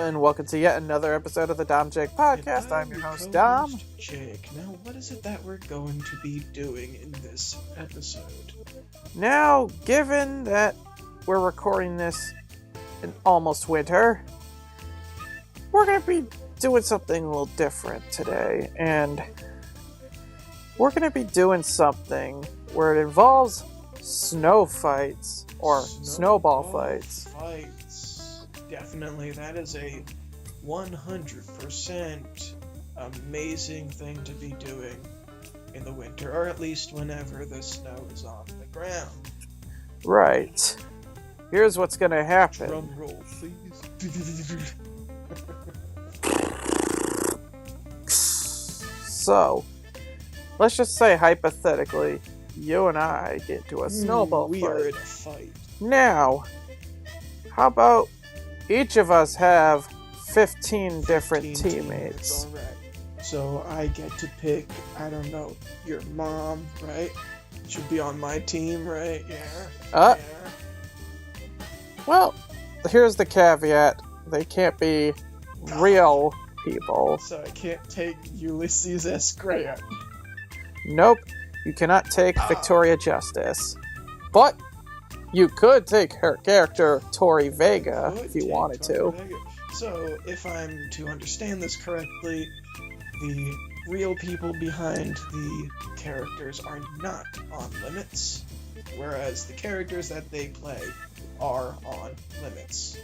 and welcome to yet another episode of the DomJake podcast. I'm your host, Dom. Jake. Now, what is it that we're going to be doing in this episode? Now, given that we're recording this in almost winter, we're going to be doing something a little different today, and we're going to be doing something where it involves snow fights or snowball fights. Definitely, that is a 100% amazing thing to be doing in the winter, or at least whenever the snow is on the ground. Right. Here's what's going to happen. Drum roll, please. So, let's just say hypothetically, you and I get to a snowball we fight. are in a fight. Now, how about each of us have 15 different teammates? Alright. So I get to pick, I don't know, your mom, right? Should be on my team, right? Yeah. Well, here's the caveat. They can't be real people. So I can't take Ulysses S. Grant. Nope. You cannot take Victoria Justice. But you could take her character, Tori Vega, if you wanted to. So, if I'm to understand this correctly, the real people behind the characters are not on limits, whereas the characters that they play are on limits.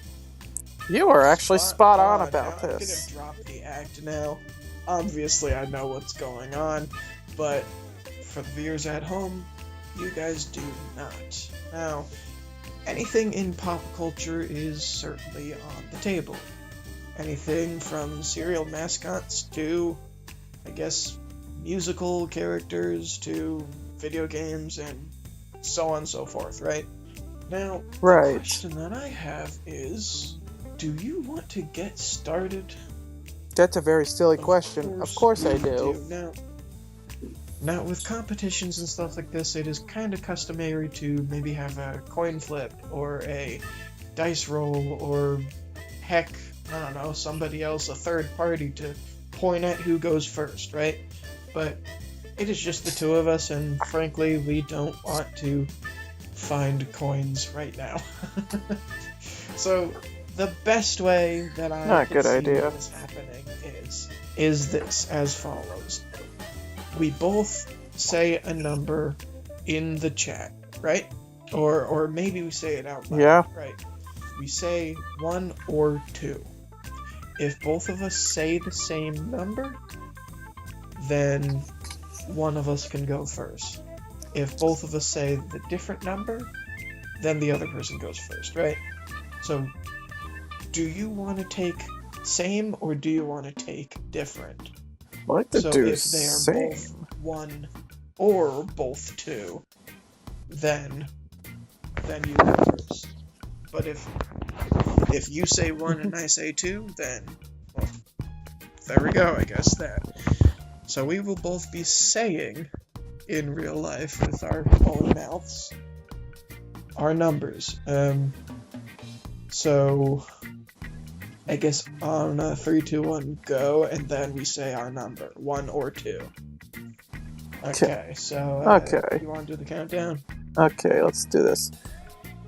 You are actually spot on about now this. I'm gonna drop the act now. Obviously, I know what's going on, but for the viewers at home, you guys do not. Now, anything in pop culture is certainly on the table. Anything from cereal mascots to, I guess, musical characters to video games and so on and so forth, right? Now, Right. the question that I have is, do you want to get started? That's a very silly question. Of course I do. Now, with competitions and stuff like this, it is kind of customary to maybe have a coin flip or a dice roll or, heck, I don't know, somebody else, a third party to point at who goes first, right? But it is just the two of us, and frankly, we don't want to find coins right now. So, the best way that I can see what is happening is this, as follows. We both say a number in the chat, right? Or maybe we say it out loud, Yeah. right? We say 1 or 2. If both of us say the same number, then one of us can go first. If both of us say the different number, then the other person goes first, right? So, do you want to take same or do you want to take different? I like to do if they are same. both 1 or both 2, then you go first. But if you say 1 and I say 2, then, well, there we go, I guess that. So we will both be saying, in real life, with our own mouths, our numbers. So I guess on 3, 2, 1, go, and then we say our number, 1 or 2. Okay, so you want to do the countdown? Okay, let's do this.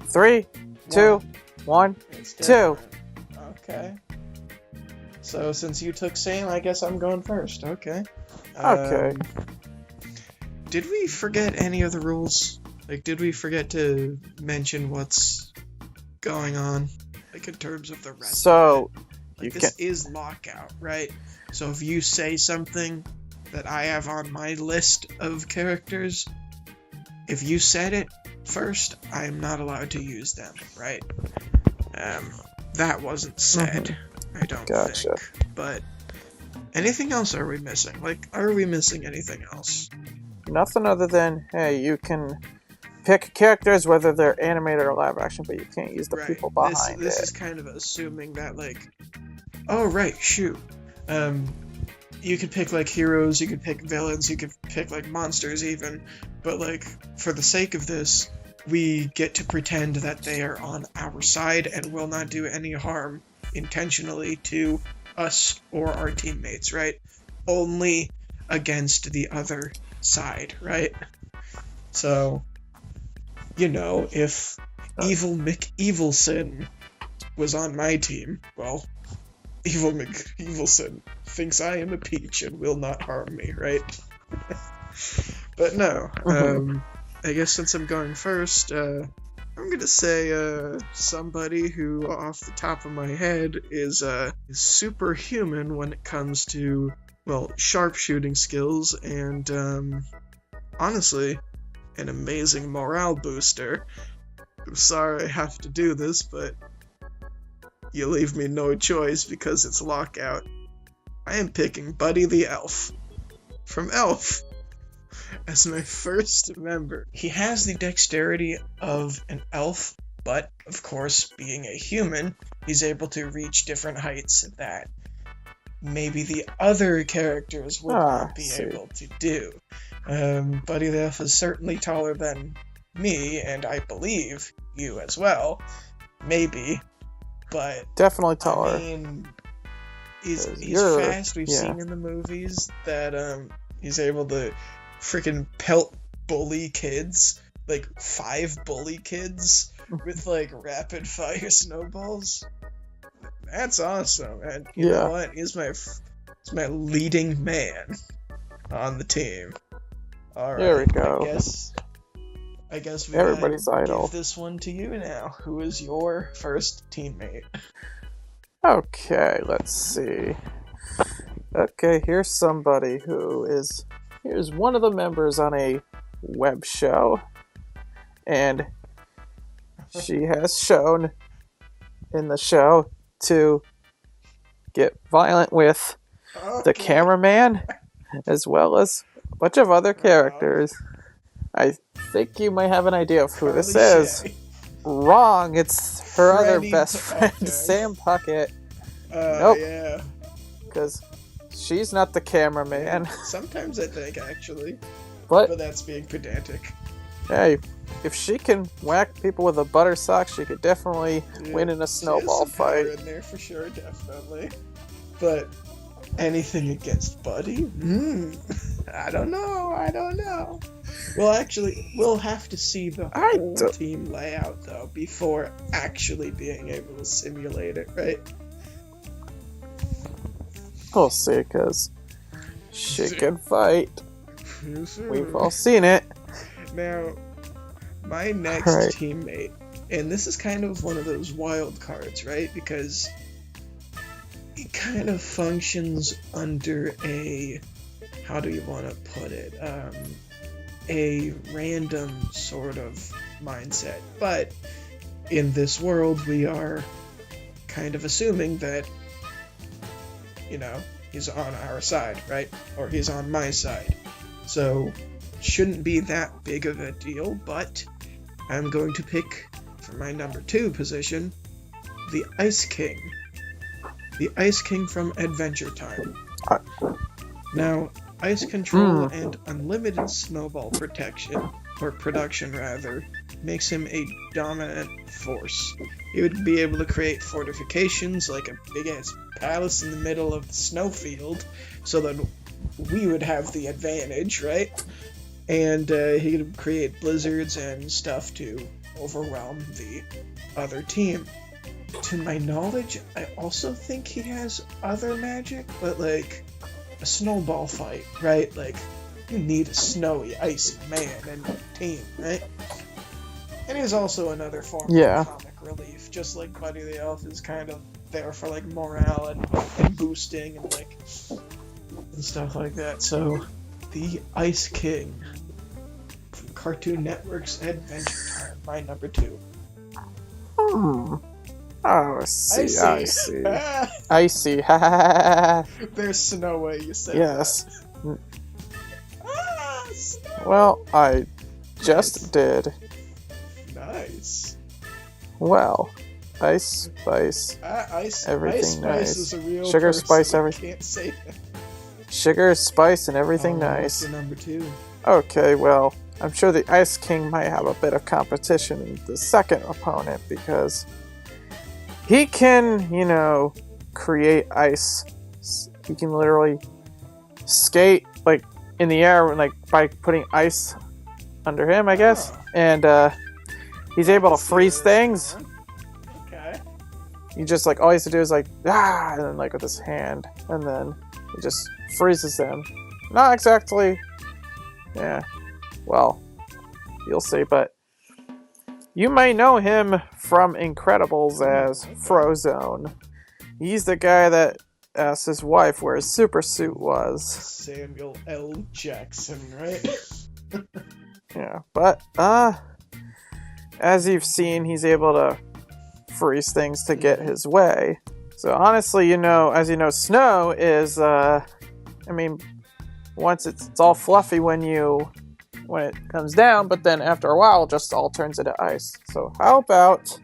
3, 2, 1, 2. Okay. So since you took same, I guess I'm going first. Okay. Okay. Did we forget any of the rules? Like, did we forget to mention what's going on? Like, in terms of the rest So, of it? Like, this is lockout, right? So if you say something that I have on my list of characters, if you said it first, I am not allowed to use them, right? That wasn't said, I don't think. But anything else are we missing? Like, are we missing anything else? Nothing other than, hey, you can pick characters whether they're animated or live action, but you can't use the people behind this it. is kind of assuming that, like, oh, right, shoot. You could pick, like, heroes, you could pick villains, you could pick, like, monsters even, but, like, for the sake of this, we get to pretend that they are on our side and will not do any harm intentionally to us or our teammates, right? Only against the other side, right? So, if Evil McEvilson was on my team, well, Evil McEvilson thinks I am a peach and will not harm me, right? But no, I guess since I'm going first, I'm gonna say somebody who, off the top of my head, is superhuman when it comes to, well, sharpshooting skills and, honestly, an amazing morale booster. I'm sorry I have to do this, but you leave me no choice because it's lockout. I am picking Buddy the Elf from Elf as my first member. He has the dexterity of an elf, but of course, being a human, he's able to reach different heights that maybe the other characters would not be able to do. Buddy the Elf is certainly taller than me, and I believe you as well. Maybe, but definitely taller. I mean, he's fast. We've seen in the movies that he's able to freaking pelt bully kids, like 5 bully kids with like rapid fire snowballs. That's awesome, and you know what? He's my leading man on the team. All right, there we go. I guess we everybody's idol. Give this one to you now. Who is your first teammate? Okay, let's see. Okay, here's somebody here's one of the members on a web show, and she has shown in the show to get violent with the cameraman as well as a bunch of other characters. I think you might have an idea of who this is. Wrong, it's her other best friend, Sam Puckett. Nope. Yeah. Because she's not the cameraman. Sometimes I think, actually. But that's being pedantic. Hey, if she can whack people with a butter sock, she could definitely win in a snowball fight. In there for sure, definitely. But anything against Buddy? I don't know. Well, actually, we'll have to see the whole team layout, though, before actually being able to simulate it, right? We'll see, because she can fight. We've all seen it. Now, my next teammate, and this is kind of one of those wild cards, right? Because it kind of functions under a, how do you want to put it, a random sort of mindset. But in this world, we are kind of assuming that, he's on our side, right? Or he's on my side. So, shouldn't be that big of a deal, but I'm going to pick, for my number 2 position, the Ice King. The Ice King from Adventure Time. Now, ice control and unlimited snowball protection, or production rather, makes him a dominant force. He would be able to create fortifications like a big-ass palace in the middle of the snowfield, so that we would have the advantage, right? And he could create blizzards and stuff to overwhelm the other team. To my knowledge, I also think he has other magic, but like a snowball fight, right? Like, you need a snowy, icy man in your team, right? And he's also another form of comic relief, just like Buddy the Elf is kind of there for like morale and boosting and like and stuff like that. So, the Ice King from Cartoon Network's Adventure Time, my number 2. Oh, I see. I see. There's Snowy, you said. Yes. Well, I just did. Nice. Well, Ice Spice. Everything Ice Spice nice. Is a real Sugar person. Spice, everything. Can't say that. Sugar, spice, and everything nice. That's number 2. Okay, well, I'm sure the Ice King might have a bit of competition in the second opponent because he can, create ice. He can literally skate like in the air, like by putting ice under him, I guess. And he's able to freeze things. Okay. He just all he has to do is and then with his hand, and then he just freezes them. Not exactly. Yeah. Well, you'll see, but you may know him from Incredibles as Frozone. He's the guy that asked his wife where his super suit was. Samuel L. Jackson, right? Yeah, but as you've seen, he's able to freeze things to get his way. So honestly, as you know, snow is once it's all fluffy when it comes down, but then after a while it just all turns into ice. So how about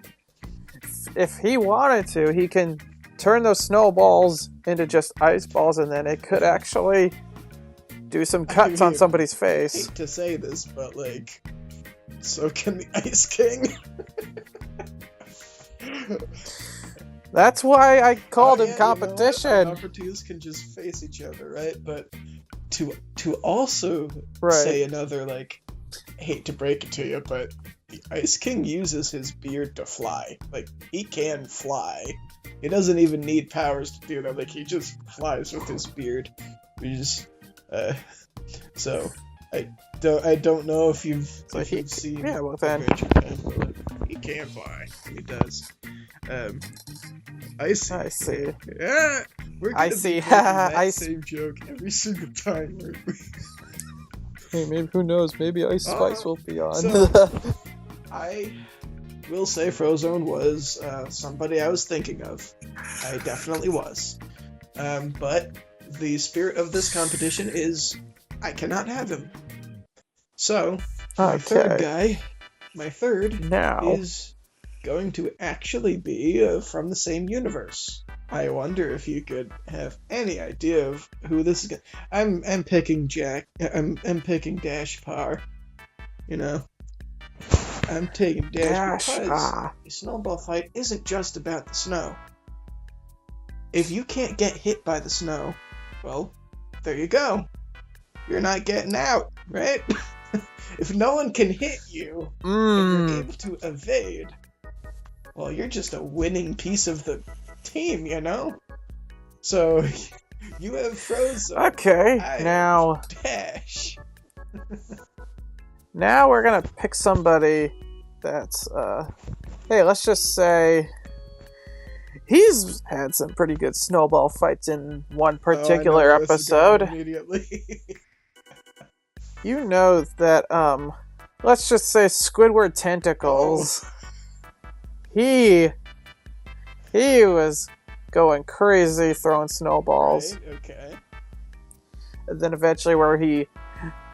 if he wanted to, he can turn those snowballs into just ice balls, and then it could actually do some cuts on somebody's face. I hate to say this, but so can the Ice King. That's why I called him competition. Number twos can just face each other, right? But to also say another, I hate to break it to you, but the Ice King uses his beard to fly. He can fly. He doesn't even need powers to do that. He just flies with his beard. So I don't know if you've seen. Yeah, well then he can fly. He does. I see. I see. Yeah, we're gonna be making that same joke every single time. Hey, maybe who knows? Maybe Ice Spice will be on. So, I will say Frozone was somebody I was thinking of. I definitely was. But the spirit of this competition is I cannot have him. So, my third guy, is going to actually be from the same universe. I wonder if you could have any idea of who this is. I'm picking Jack. I'm picking Dashpar. I'm taking Dash because a snowball fight isn't just about the snow. If you can't get hit by the snow, well, there you go. You're not getting out, right? If no one can hit you, and you're able to evade, well, you're just a winning piece of the team, So, you have Frozen. Okay, now Dash. Now we're gonna pick somebody that's, hey, let's just say he's had some pretty good snowball fights in one particular episode. Immediately. You know that, let's just say Squidward Tentacles. He was going crazy throwing snowballs. Right, okay. And then eventually where he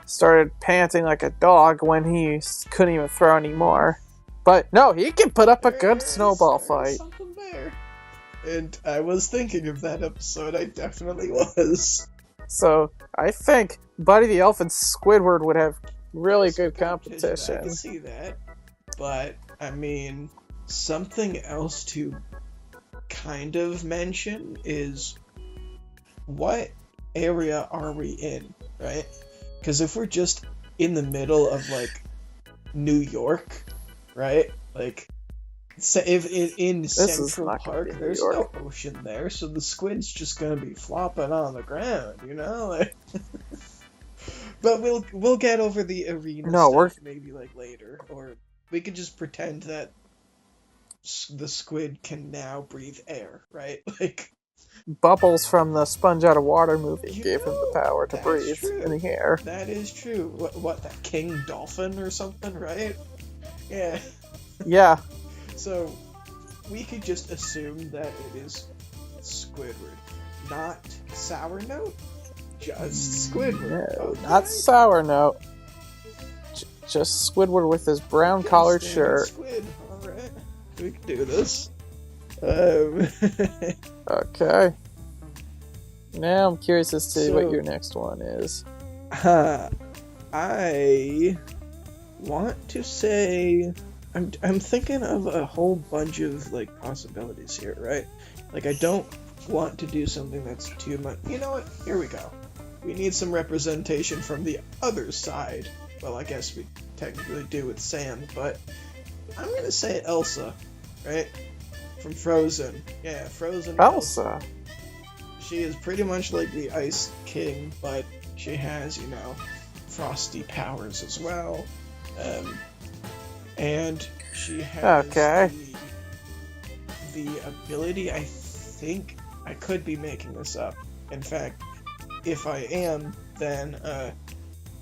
started panting like a dog when he couldn't even throw anymore. But no, he can put up a good snowball fight. Something there. And I was thinking of that episode. I definitely was. So I think Buddy the Elf and Squidward would have really good competition. I can see that. But, something else to kind of mention is what area are we in, right? Because if we're just in the middle of New York, right? If in Central Park, there's no ocean there, so the squid's just gonna be flopping on the ground, But we'll get over the arena stuff maybe later, or we could just pretend that the squid can now breathe air, right? Bubbles from the Sponge Out of Water movie gave him the power to breathe in the air. That is true. What that King Dolphin or something, right? Yeah. Yeah. So we could just assume that it is Squidward, not Sour Note, just Squidward. No, okay. Not Sour Note. Just Squidward with his brown collared shirt. Squid. All right, we can do this. Okay. Now I'm curious as to what your next one is. I want to say I'm thinking of a whole bunch of like possibilities here, right? Like I don't want to do something that's too much. You know what? Here we go. We need some representation from the other side. Well, I guess we technically do with Sam, but I'm gonna say Elsa, right? From Frozen. Yeah, Frozen. Elsa. She is pretty much like the Ice King, but she has, frosty powers as well. And she has the ability, I think, I could be making this up. In fact, if I am, then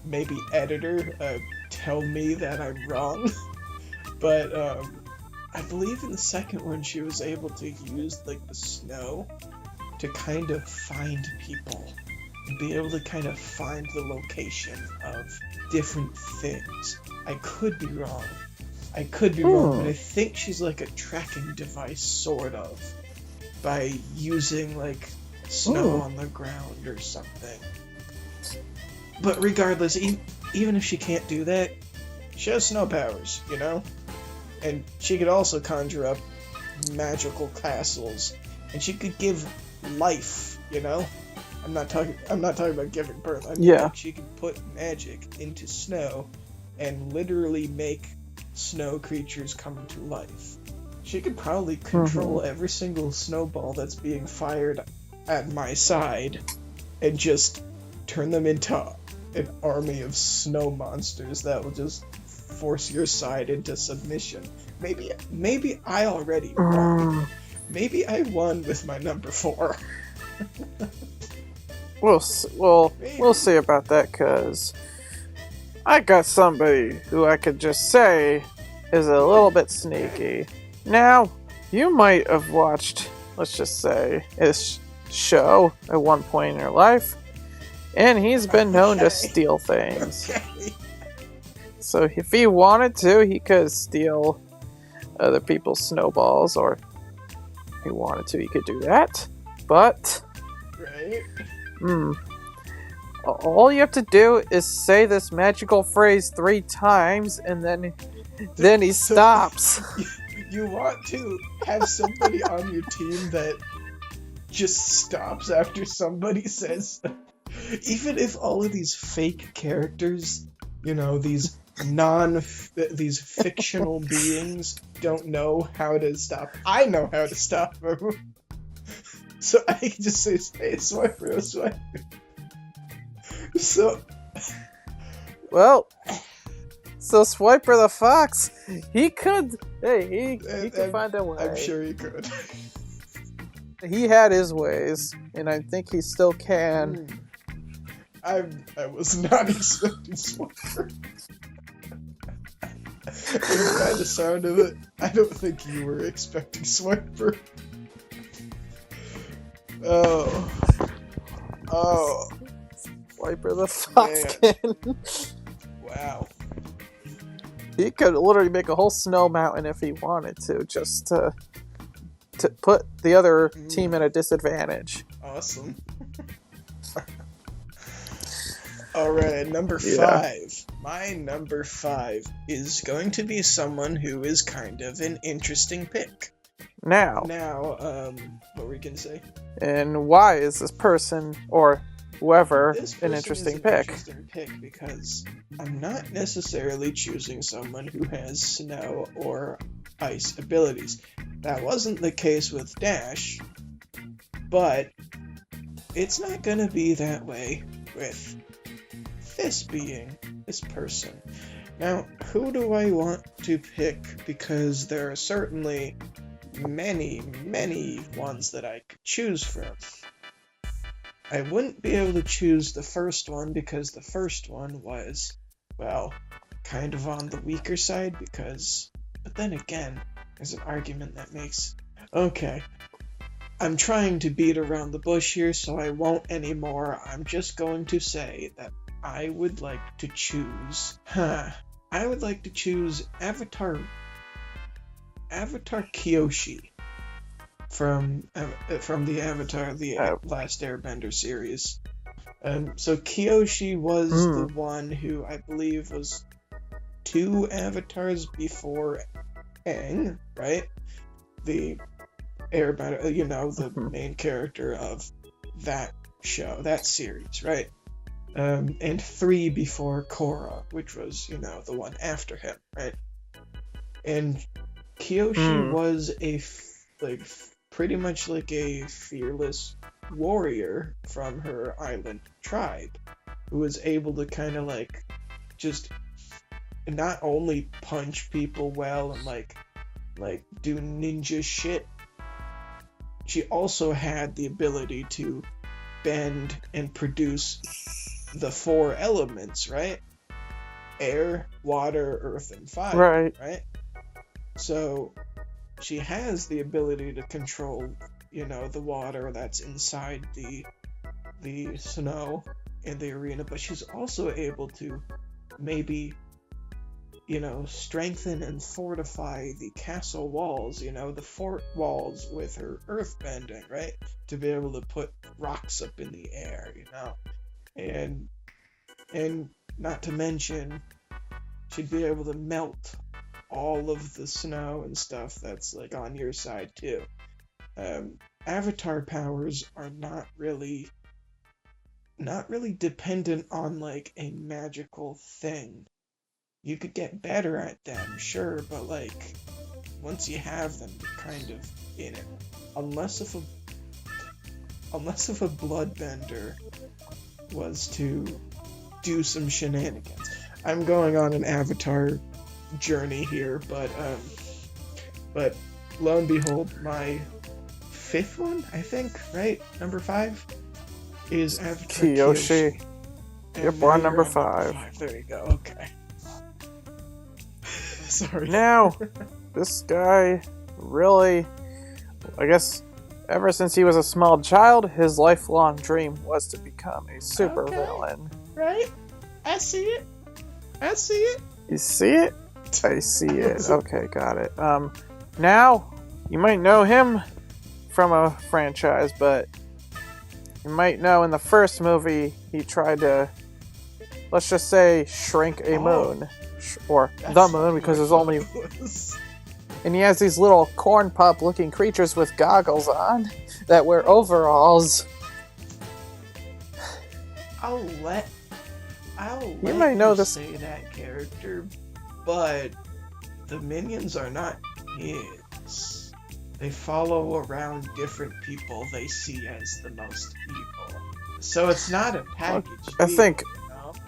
maybe editor, tell me that I'm wrong. But I believe in the second one she was able to use like the snow to kind of find people and be able to kind of find the location of different things. I could be wrong. But I think she's like a tracking device, sort of, by using like snow on the ground or something. But regardless, even if she can't do that, she has snow powers, And she could also conjure up magical castles, and she could give life, I'm not talking about giving birth. I mean, like, she could put magic into snow and literally make snow creatures come to life. She could probably control every single snowball that's being fired at my side and just turn them into an army of snow monsters that will just force your side into submission. Maybe I already won. Maybe I won with my number 4. We'll see about that, because I got somebody who I could just say is a little bit sneaky. Now, you might have watched, let's just say, his show at one point in your life, and he's been known to steal things. So if he wanted to, he could steal other people's snowballs, or if he wanted to, he could do that. But all you have to do is say this magical phrase 3 times, and then he stops. You want to have somebody on your team that just stops after somebody says, even if all of these fake characters, these fictional beings don't know how to stop. I know how to stop them. So I can just say, hey, Swiper, Swiper. So Swiper the Fox, he could find a way. I'm sure he could. He had his ways, and I think he still can. I was not expecting Swiper. By the sound of it, I don't think you were expecting Swiper. Oh. Swiper the Fox. Wow. He could literally make a whole snow mountain if he wanted to, just to put the other team at a disadvantage. Awesome. Alright, number 5. My number 5 is going to be someone who is kind of an interesting pick. Now, what were you gonna say? And why is this person, or whoever, an interesting pick? Interesting pick because I'm not necessarily choosing someone who has snow or ice abilities. That wasn't the case with Dash, but it's not gonna be that way with this person. Now, who do I want to pick? Because there are certainly many ones that I could choose from. I wouldn't be able to choose the first one because the first one was, kind of on the weaker side but then again, there's an argument that makes... Okay, I'm trying to beat around the bush here, so I won't anymore. I'm just going to say that I would like to choose... I would like to choose Avatar Kyoshi from the Avatar, the Last Airbender series. So Kyoshi was the one who I believe was 2 avatars before Aang, right? The airbender, the main character of that show, that series, right? And 3 before Korra, which was, the one after him, right? And Kyoshi was pretty much like a fearless warrior from her island tribe, who was able to kind of just not only punch people well and like do ninja shit. She also had the ability to bend and produce the 4 elements, right? Air, water, earth, and fire, right? So she has the ability to control, the water that's inside the snow in the arena, but she's also able to maybe, strengthen and fortify the castle walls, the fort walls with her earth bending, right? To be able to put rocks up in the air, and not to mention, she'd be able to melt all of the snow and stuff that's on your side too. Avatar powers are not really dependent on a magical thing. You could get better at them, sure, but once you have them, you're kind of in it. Unless if a bloodbender was to do some shenanigans. I'm going on an Avatar journey here, but lo and behold, my 5th one, I think, right? Number 5 is Avatar Kyoshi. Yep, we're on number 5. There you go. Okay. Sorry. Now, this guy really, I guess, ever since he was a small child, his lifelong dream was to become a supervillain. Right? I see it. You see it? I see it. Okay, got it. Now, you might know him from a franchise, but you might know in the first movie he tried to, let's just say, shrink a moon. Or the moon, because there's only... And he has these little corn pup looking creatures with goggles on that wear overalls. I'll let you might know this. Say that character, but the minions are not his. They follow around different people they see as the most evil. So it's not a package. I think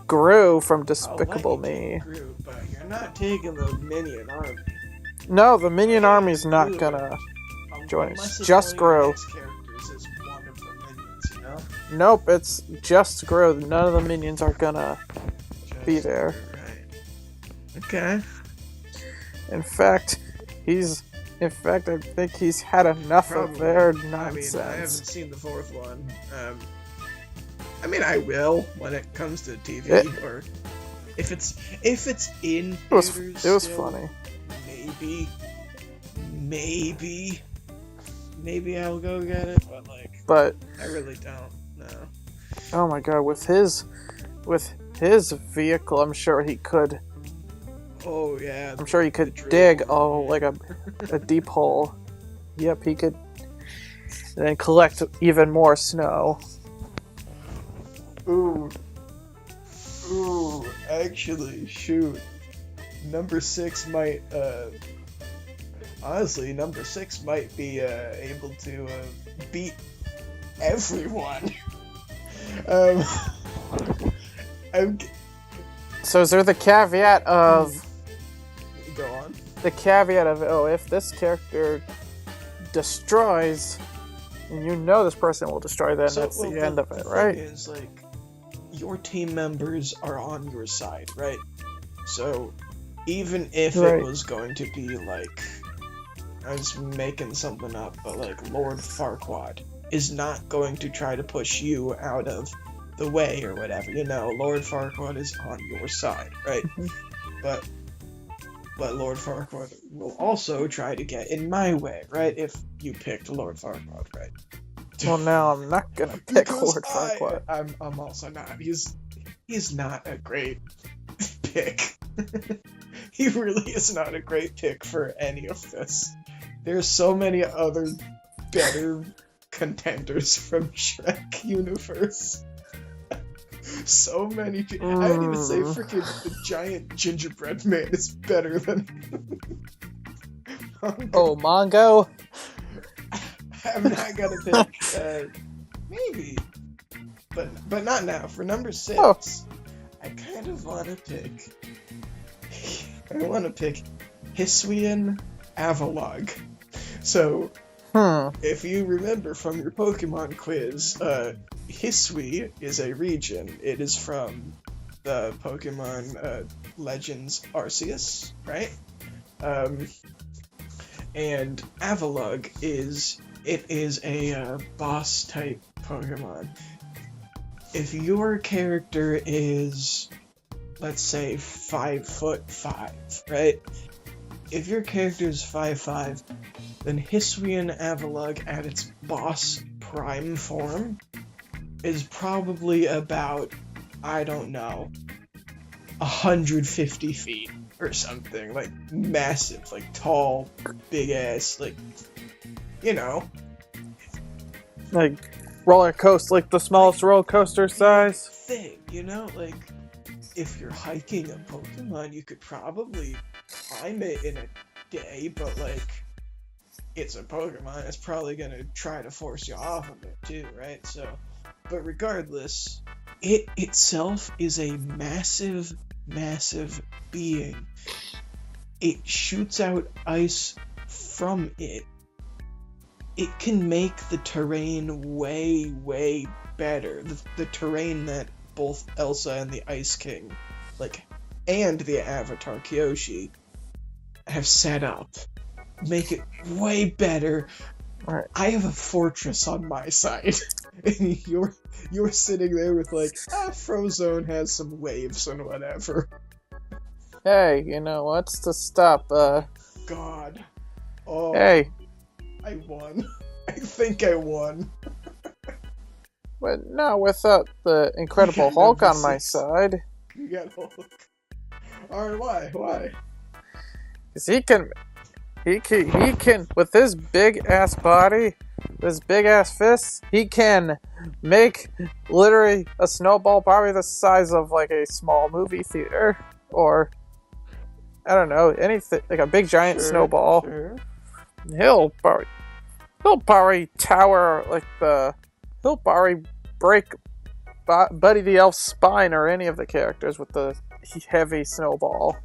Gru from Despicable Me. Gru, but you're not taking the minion army. No, the minion army's not gonna join us. Just Gru. Characters is one of the minions, Nope, it's just Gru. None of the minions are gonna be there. Right. Okay. In fact, I think he's had enough of their nonsense. I haven't seen the 4th one. I will when it comes to TV, or if it's in theaters. It was funny. Maybe I'll go get it, but I really don't. No. Oh my god, with his vehicle, I'm sure he could. Oh yeah. I'm sure he could dig a deep hole. Yep, he could. And then collect even more snow. Ooh, actually, shoot. Number 6 might, honestly, number 6 might be, able to, beat everyone. So is there the caveat of... Go on. The caveat of, if this character destroys, and this person will destroy, then that's the end of it, right? The thing is, your team members are on your side, right? So, even if it was going to be I was making something up, but Lord Farquaad is not going to try to push you out of the way or whatever, Lord Farquaad is on your side, right? But Lord Farquaad will also try to get in my way, right? If you picked Lord Farquaad, right? Well, now I'm not gonna pick Lord Farquaad. I'm also not. He's not a great pick. he really is not a great pick for any of this. There's so many other better contenders from Shrek universe. So many. I would even say freaking the giant gingerbread man is better than. Oh, Mongo? I'm not gonna pick. Maybe, but not now. For number 6, I kind of want to pick. I want to pick Hisuian Avalugg. So, if you remember from your Pokemon quiz, Hisui is a region. It is from the Pokemon Legends Arceus, right? And Avalugg is a boss type Pokemon. If your character is, let's say, 5'5", right? If your character is 5'5", then Hisuian Avalugg at its boss prime form is probably about, I don't know, 150 feet or something. Like, massive, like, tall, big ass, like, you know. Like, roller coaster, like the smallest roller coaster size? Thing, you know? Like, if you're hiking a Pokemon, you could probably climb it in a day, but, like, it's a Pokemon, it's probably gonna try to force you off of it, too, right? So, but regardless, it itself is a massive, massive being. It shoots out ice from it. It can make the terrain way, way better. The terrain that both Elsa and the Ice King, like, and the Avatar Kyoshi have set up. Make it way better. Right. I have a fortress on my side. And you're sitting there with like, Frozone has some waves and whatever. Hey, you know, what's to stop, God. Oh. Hey. I won. I think I won. But not without the Incredible Hulk on my side. You got Hulk. Alright, why? Because he can, with his big-ass body, his big-ass fists, he can make literally a snowball probably the size of, like, a small movie theater. Or, I don't know, anything, like a big giant snowball. Sure. He'll probably tower, like, he'll probably break Buddy the Elf's spine or any of the characters with the heavy snowball.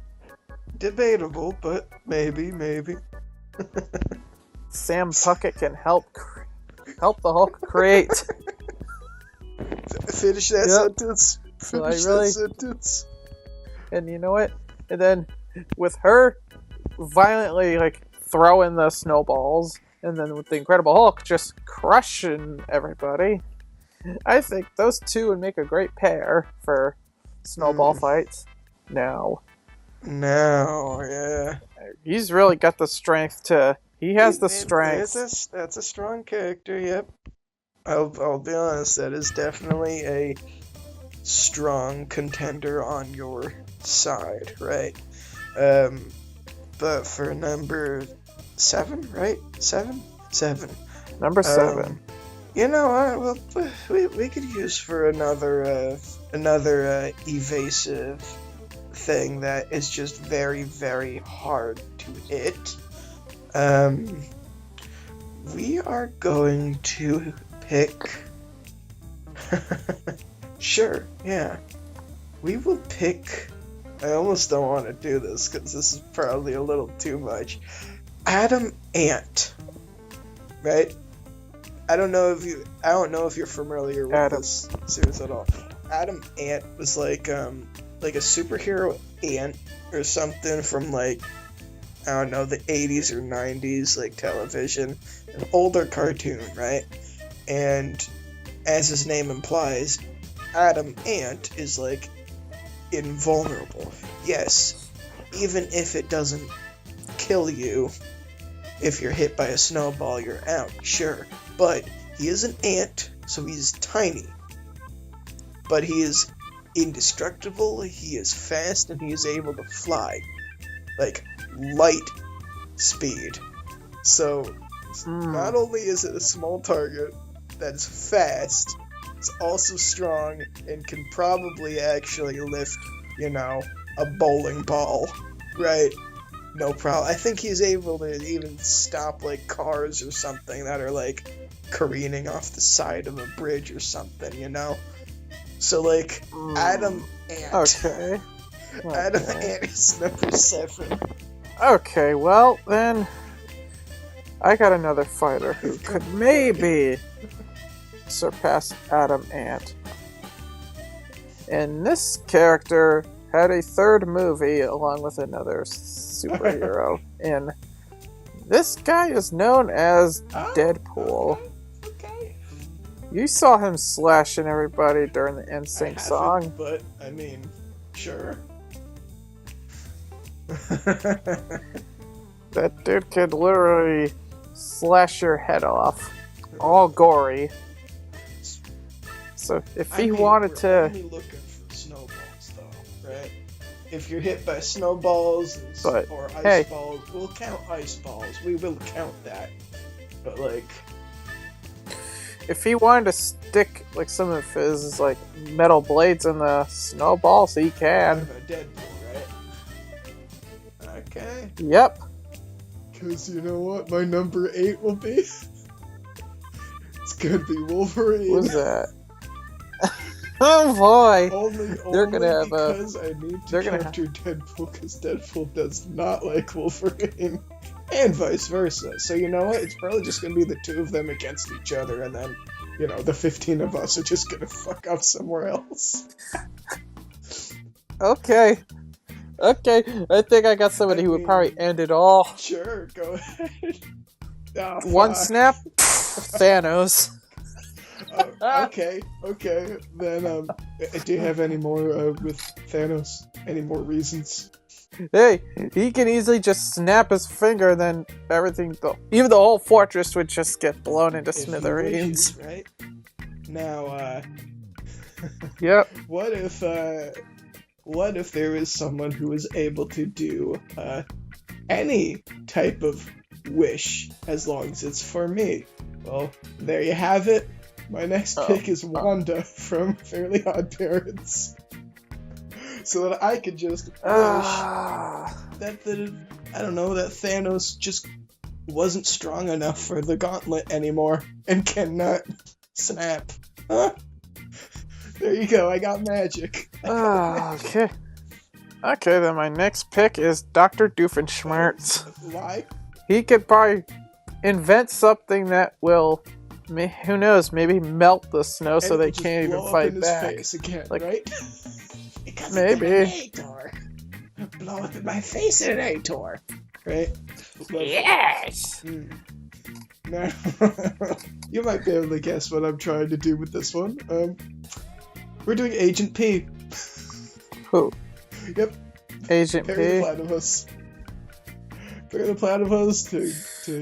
Debatable, but maybe. Sam Puckett can help the Hulk create. Finish that sentence. That sentence. And you know what? And then with her violently, like, throwing the snowballs, and then with the Incredible Hulk just crushing everybody, I think those two would make a great pair for snowball fights. Now, yeah. He's really got the strength to... He has the strength. That's a strong character, yep. I'll be honest, that is definitely a strong contender on your side, right? But for number 7, right? 7? Number 7. You know what? Well, we could use for another evasive thing that is just very, very hard to hit. We are going to pick... Sure, yeah. We will pick... I almost don't want to do this because this is probably a little too much. Adam Ant. Right? I don't know if you're familiar with this series at all. Adam Ant was like a superhero ant or something from, like, I don't know, the 80s or 90s, like, television. An older cartoon, right? And as his name implies, Adam Ant is, like, invulnerable. Yes, even if it doesn't kill you, if you're hit by a snowball, you're out, sure. But he is an ant, so he's tiny. But he is indestructible, he is fast, and he is able to fly. like light speed. So not only is it a small target that's fast, it's also strong and can probably actually lift, a bowling ball, right? No problem. I think he's able to even stop like cars or something that are like careening off the side of a bridge or something, So like Adam Ant. Okay. Adam Ant is number 7. Okay, well then I got another fighter who could maybe surpass Adam Ant. And this character had a third movie along with another superhero. And this guy is known as Deadpool. Okay. You saw him slashing everybody during the NSYNC song. But, I mean, sure. That dude could literally slash your head off. All gory. So if he wanted to... We're only looking for snowballs, though, right? If you're hit by snowballs or ice balls, we'll count ice balls. We will count that. But, like... If he wanted to stick, like, some of his, like, metal blades in the snowballs, he can. About Deadpool, right? Okay. Yep. Because you know what my number 8 will be? It's gonna be Wolverine. What's that? Oh boy! They're gonna have because I need to counter Deadpool because Deadpool does not like Wolverine, and vice versa. So you know what? It's probably just gonna be the 2 of them against each other, and then the 15 of us are just gonna fuck up somewhere else. Okay. I think I got somebody who would probably end it all. Sure, go ahead. Oh, One snap, Thanos. Okay. Then, do you have any more with Thanos? Any more reasons? Hey, he can easily just snap his finger, and then everything, even the whole fortress would just get blown into smithereens. Right? Now, Yep. What if there is someone who is able to do any type of wish as long as it's for me? Well, there you have it. My next pick is Wanda from Fairly Odd Parents. So that I could just wish that Thanos just wasn't strong enough for the gauntlet anymore and cannot snap. Huh? There you go, I got magic. Okay. Okay, then my next pick is Dr. Doofenshmirtz. Why? He could probably invent something that will, who knows, maybe melt the snow so they can't even fight back. Face again, like, right? Because maybe. Blow up in my face in an Ator. Right? Yes! Now, you might be able to guess what I'm trying to do with this one. We're doing Agent P. Who? Yep. Agent P. Perry the Platypus. Perry the Platypus to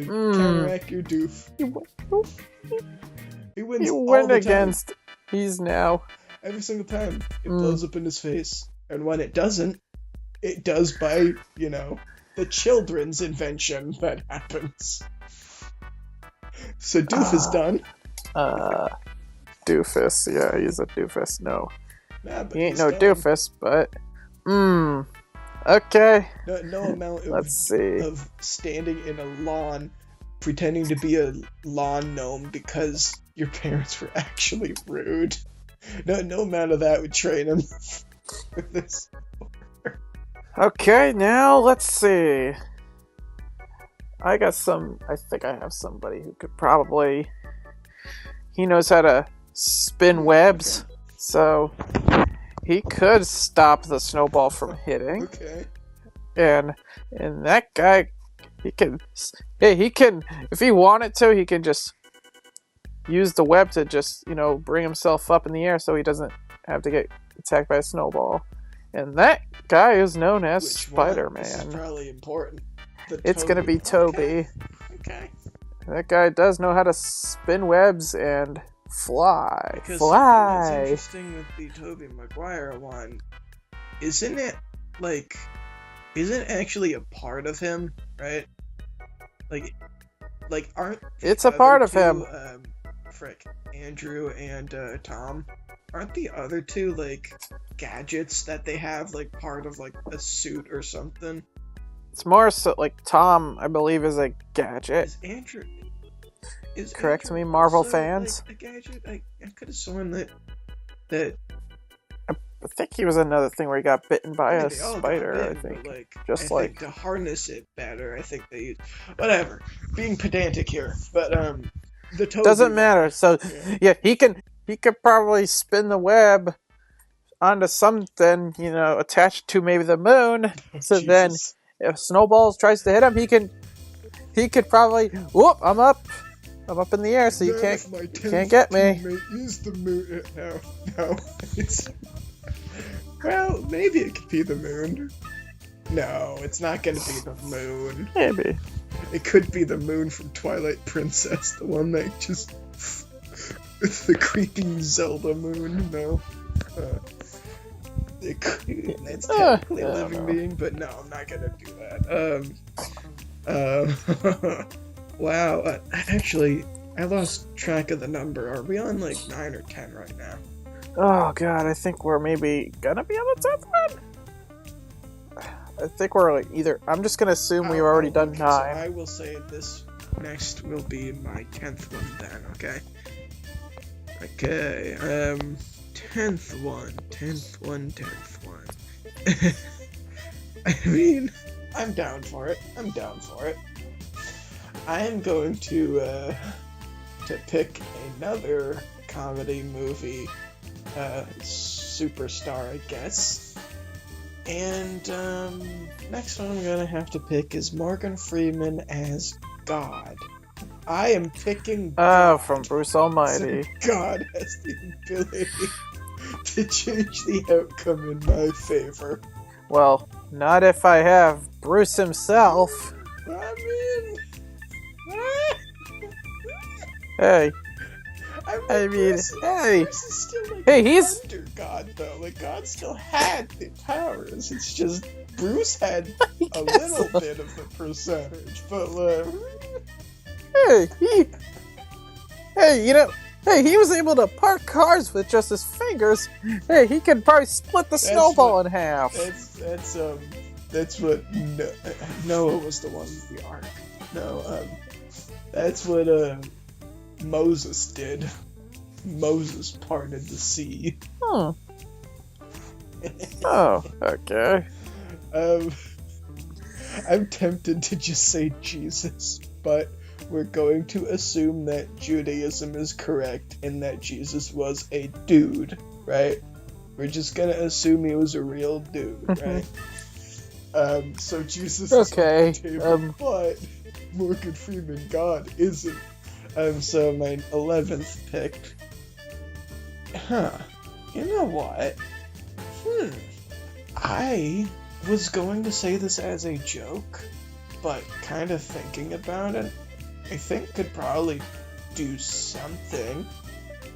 counteract your doof. He wins You all win the against. time. He's now. Every single time. It blows up in his face. And when it doesn't, it does by, the children's invention that happens. So Doof is done. Doofus. Yeah, he's a doofus. No. Nah, but He ain't he's no done. doofus, but. Okay. No amount Let's see. of standing in a lawn pretending to be a lawn gnome because your parents were actually rude. No amount of that would train him for this. Okay, now let's see. I think I have somebody who could probably. He knows how to spin webs, so he could stop the snowball from hitting. Okay. And that guy, he can, if he wanted to, he can just use the web to just, bring himself up in the air so he doesn't have to get attacked by a snowball. And that guy is known as Spider-Man. This is probably important. It's going to be Toby. Okay. That guy does know how to spin webs and fly. Because fly! What's interesting with the Tobey Maguire one, isn't it, like, isn't actually a part of him, right? Like, aren't the It's a other part of two, him. Andrew and Tom, aren't the other two like gadgets that they have like part of like a suit or something? It's more so like Tom, I believe, is a gadget. Is Andrew? Is Correct Andrew me, Marvel also, fans. like, a gadget? I could have sworn that I think he was another thing where he got bitten by yeah, a they all got spider. bitten, I think. but like Just I like think to harness it better, I think they use whatever. Being pedantic here, but the Toby doesn't one, matter. So yeah. he could probably spin the web onto something, attached to maybe the moon. Oh, So then, Jesus. if Snowball tries to hit him, he could probably whoop. I'm up in the air, so you None of my can't get me. teammate is the moon. No, it's well, maybe it could be the moon. No, it's not gonna be the moon. Maybe. It could be the moon from Twilight Princess, the one that just the creeping Zelda moon. No, it's technically a living being, but no, I'm not gonna do that. Wow. Actually, I lost track of the number. Are we on like 9 or 10 right now? Oh god, I think we're maybe gonna be on the 10th one. I think we're like either. I'm just gonna assume we've already done okay, 9. So I will say this next will be my 10th one then. Okay. Okay. 10th one. I mean, I'm down for it. I am going to pick another comedy movie superstar, I guess. And next one I'm gonna have to pick is Morgan Freeman as God. I am picking God. From Bruce Almighty. So God has the ability to change the outcome in my favor. Well, not if I have Bruce himself. I mean... Hey. I mean, hey. Bruce is still like he's under God though. Like God still had the powers. It's just Bruce had a little bit of the percentage, but he was able to park cars with just his fingers. Hey, he could probably split the snowball in half. That's what Noah was the one with the ark. No, that's what Moses did. Moses parted the sea. Oh, okay. I'm tempted to just say Jesus, but we're going to assume that Judaism is correct and that Jesus was a dude, right? We're just gonna assume he was a real dude, right? So Jesus is on the table, but Morgan Freeman, God, isn't. So my 11th pick. You know what? I was going to say this as a joke, but kind of thinking about it, I think could probably do something.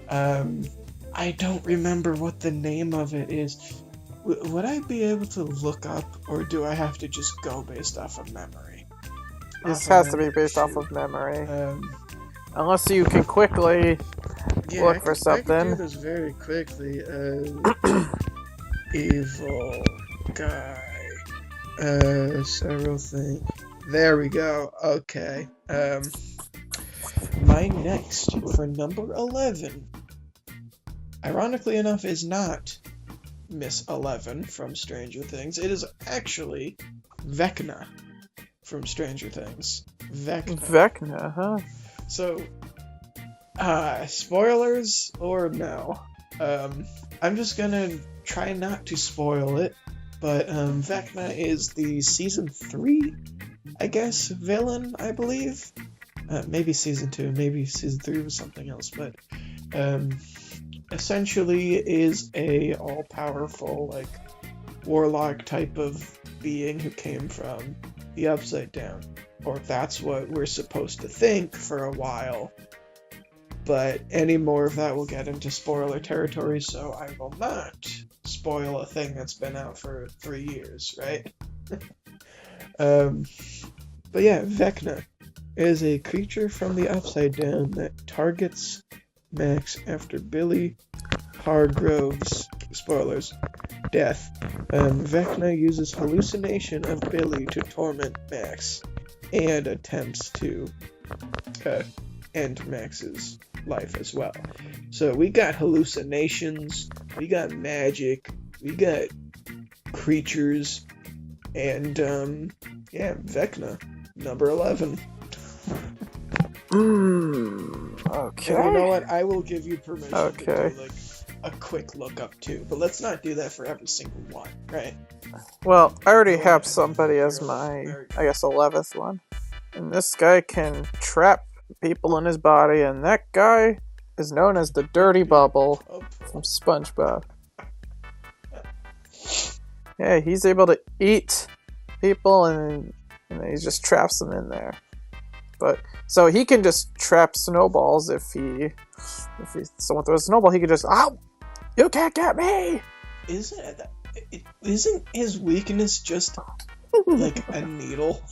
I don't remember what the name of it is. Would I be able to look up, or do I have to just go based off of memory? This has to be based off of memory. Unless you can quickly look for something. I can do this very quickly. Evil guy. Several things. There we go. Okay. My next, for number 11, ironically enough, is not Miss 11 from Stranger Things. It is actually Vecna from Stranger Things. Vecna, huh? So, spoilers or no? I'm just gonna try not to spoil it, but Vecna is the season 3, I guess, villain, I believe. Maybe season 2, maybe season 3 was something else, but essentially is a all-powerful, like, warlock type of being who came from the Upside Down. Or that's what we're supposed to think for a while. But any more of that will get into spoiler territory, so I will not spoil a thing that's been out for 3 years, right? But yeah, Vecna is a creature from the Upside Down that targets Max after Billy Hargrove's, spoilers, death. Vecna uses hallucination of Billy to torment Max and attempts to end Max's life as well. So we got hallucinations, we got magic, we got creatures, and yeah, Vecna, number 11. Okay. And you know what? I will give you permission to Okay. do like a quick look up too, but let's not do that for every single one, right? Well, I already have somebody as my, I guess, 11th one. And this guy can trap people in his body, and that guy is known as the Dirty Bubble from SpongeBob. Yeah, he's able to eat people, and he just traps them in there. But so he can just trap snowballs if someone throws a snowball, he can just, ow, you can't get me. Isn't his weakness just like a needle?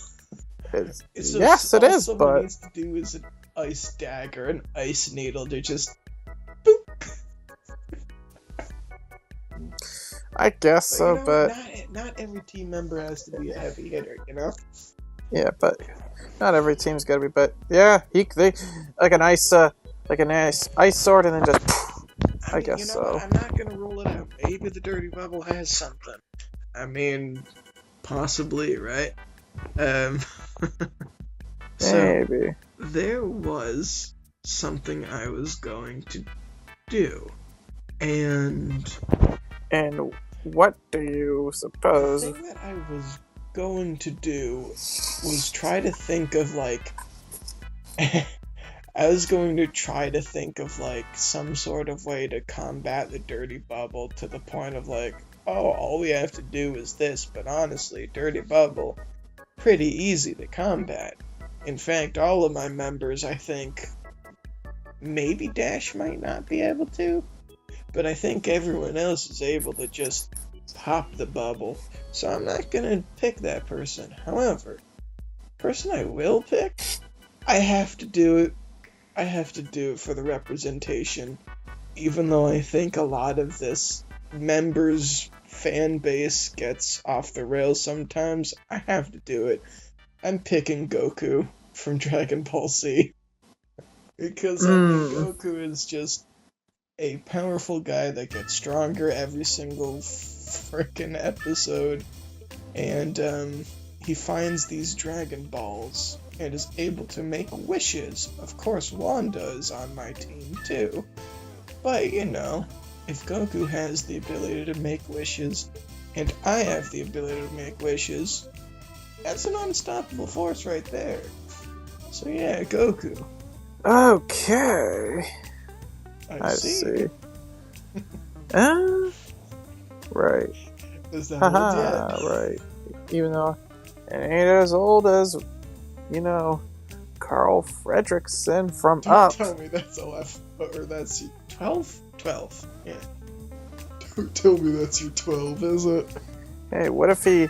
Yes, it is. All but someone needs to do is an ice dagger, an ice needle to just boop. I guess so, but not every team member has to be a heavy hitter, you know? Yeah, but not every team's gonna be. But yeah, they like an ice sword, and then just. I guess you know so. What? I'm not gonna rule it out. Maybe the Dirty Bubble has something. I mean, possibly, right? So Maybe. there was something I was going to do, and what do you suppose? The thing that I was going to do was try to think of like I was going to try to think of like some sort of way to combat the Dirty Bubble to the point of like, oh, all we have to do is this, but honestly, Dirty Bubble, pretty easy to combat. In fact, all of my members, I think, maybe Dash might not be able to, but I think everyone else is able to just pop the bubble. So I'm not gonna pick that person. However, person I will pick, I have to do it. I have to do it for the representation. Even though I think a lot of this members' fan base gets off the rails sometimes, I have to do it. I'm picking Goku from Dragon Ball Z. Because I think Goku is just a powerful guy that gets stronger every single freaking episode. And he finds these Dragon Balls and is able to make wishes. Of course, Wanda is on my team too. But, you know, if Goku has the ability to make wishes, and I have the ability to make wishes, that's an unstoppable force right there. So yeah, Goku. Okay. I see. Right. Is that old yet? Right. Even though it ain't as old as, you know, Carl Fredricksen from Don't Up. tell me that's 11, or that's 12? 12, yeah. Don't tell me that's your 12, is it? Hey, what if he...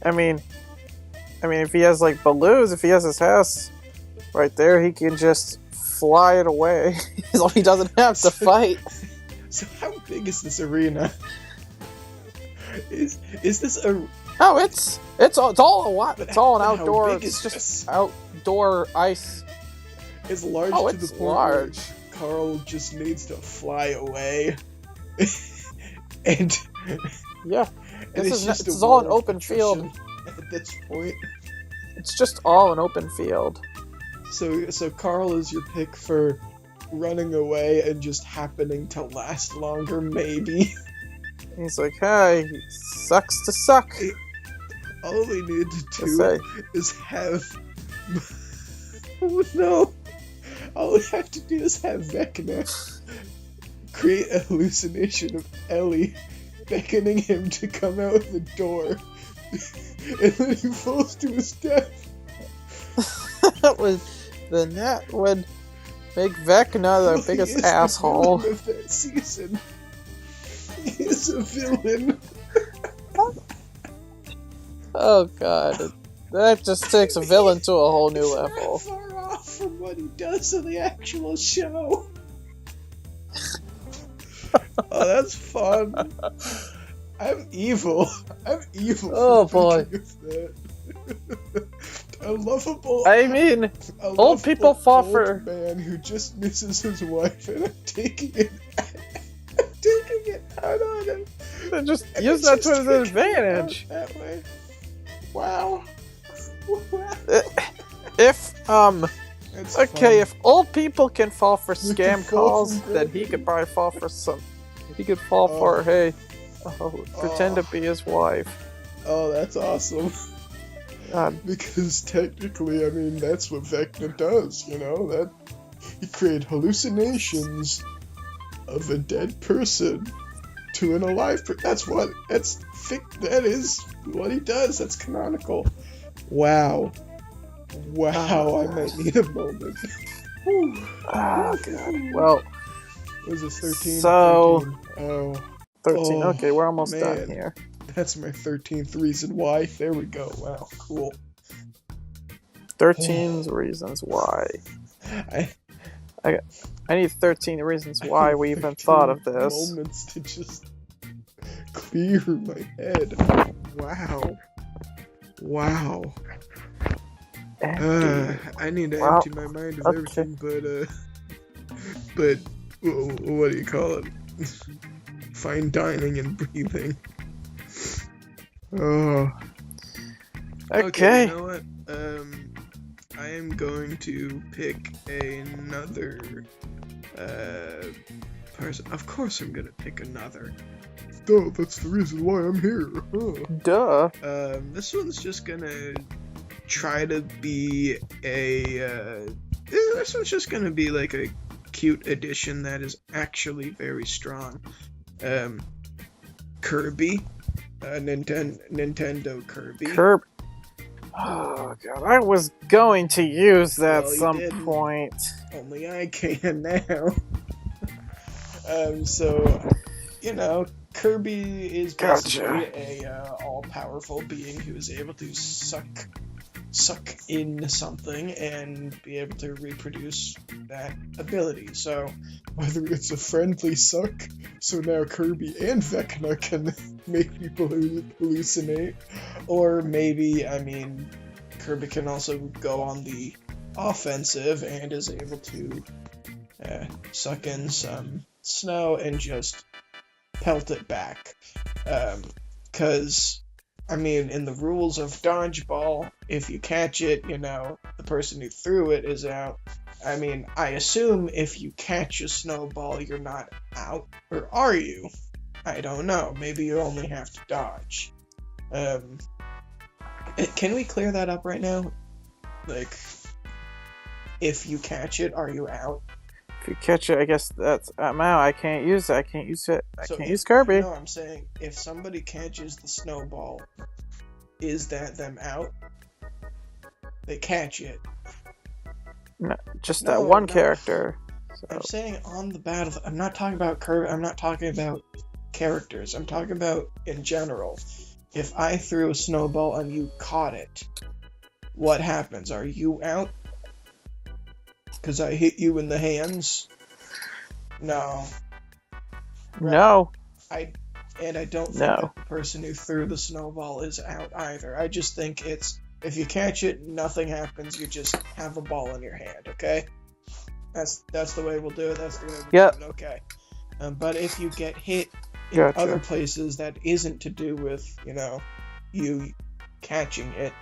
I mean, if he has, like, balloons, if he has his house right there, he can just fly it away. So he doesn't have to fight. So how big is this arena? Is this a... Oh, it's all a lot. It's all an how outdoor. big is It's just this? outdoor ice. It's large Oh, to it's the point large. where Carl just needs to fly away. and Yeah, and this just is a all an war of open field. attrition at this point. It's just all an open field. So Carl is your pick for running away and just happening to last longer, maybe. He's like, hey, sucks to suck. All we need to To do say. is have... Oh no! All we have to do is have Vecna create a hallucination of Ellie beckoning him to come out the door, and then he falls to his death. Then that would make Vecna the biggest He is asshole. The villain of that season. He is a villain. Oh god. That just takes a villain to a whole new It's level. not far off from what he does in the actual show. Oh, that's fun. I'm evil. I'm evil. Oh, for boy. thinking of that. A lovable. I mean, a old people lovable fall old for- man who just misses his wife, and I'm taking it. I'm taking it out on him. then just And use it's that just to his taking it advantage. out that way. Wow. If, That's okay, fun. if old people can fall for We can scam fall calls, from then he gravity. could probably fall for some. He could fall Oh. for, hey, pretend to Oh. be his wife. Oh, that's awesome. God, Because technically, I mean, that's what Vecna does, you know? That he created hallucinations of a dead person to an alive person. That is what he does. That's canonical. Wow. Wow, I might need a moment. Whew. oh god. Well, Was it 13? So- 13. Oh, 13. Oh, Okay, we're almost done man. here. that's my 13th reason why. There we go. Wow, cool. 13 reasons why. I I need 13 reasons why we even thought of this. Moments to just clear my head. Wow. Wow. I need to Wow. empty my mind of Okay. everything but what do you call it? Fine dining and breathing. Oh. Okay. You know what? I am going to pick another person. Of course I'm gonna pick another. Duh, that's the reason why I'm here. Duh. This one's just gonna try to be this one's just gonna be like a cute addition that is actually very strong. Kirby. Nintendo Kirby. Kirby. Oh god, I was going to use that Well, you some didn't. point. Only I can now. So, you know, Kirby is basically a all-powerful being who is able to suck in something and be able to reproduce that ability. So, whether it's a friendly suck, so now Kirby and Vecna can make people hallucinate, or maybe, I mean, Kirby can also go on the offensive and is able to suck in some snow and just pelt it back. Because, I mean, in the rules of dodgeball, if you catch it, you know, the person who threw it is out. I mean, I assume if you catch a snowball, you're not out. Or are you? I don't know. Maybe you only have to dodge. Can we clear that up right now? Like, if you catch it, are you out? If you catch it, I guess that's I'm out. I can't use it. I can't use it. I So can't if- use Kirby. No, I'm saying if somebody catches the snowball, is that them out? They catch it. No, just No, that one no. character. I'm So, saying on the battle. I'm not talking about Kirby. I'm not talking about characters. I'm talking about in general. If I threw a snowball and you caught it, what happens? Are you out? Because I hit you in the hands? No. no. And I don't think No. that the person who threw the snowball is out either. I just think it's, if you catch it, nothing happens. You just have a ball in your hand, okay? That's the way we'll do it. That's the way we'll Yep. do it, okay? But if you get hit in Gotcha. other places that isn't to do with, you know, you catching it,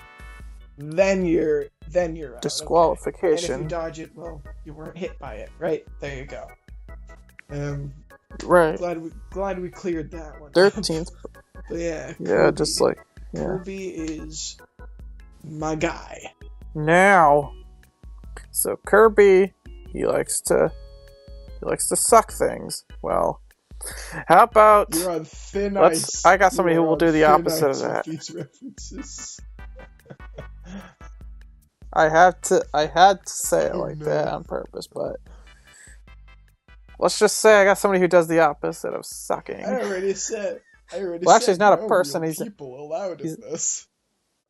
then you're out. Okay? And if Disqualification. you dodge it, well, you weren't hit by it, right? There you go. Right. Glad we cleared that one. 13th. But yeah, Yeah, Kirby. just like yeah. Kirby is my guy. Now, so Kirby, he likes to suck things. Well, how about You're on thin let's? ice. I got somebody You who are will on do the thin opposite of ice with that. These references. I had to say it Oh, like no. that on purpose, but let's just say I got somebody who does the opposite of sucking. I already said. Well, actually, he's not a no person, real he's- people allowed in he's- this.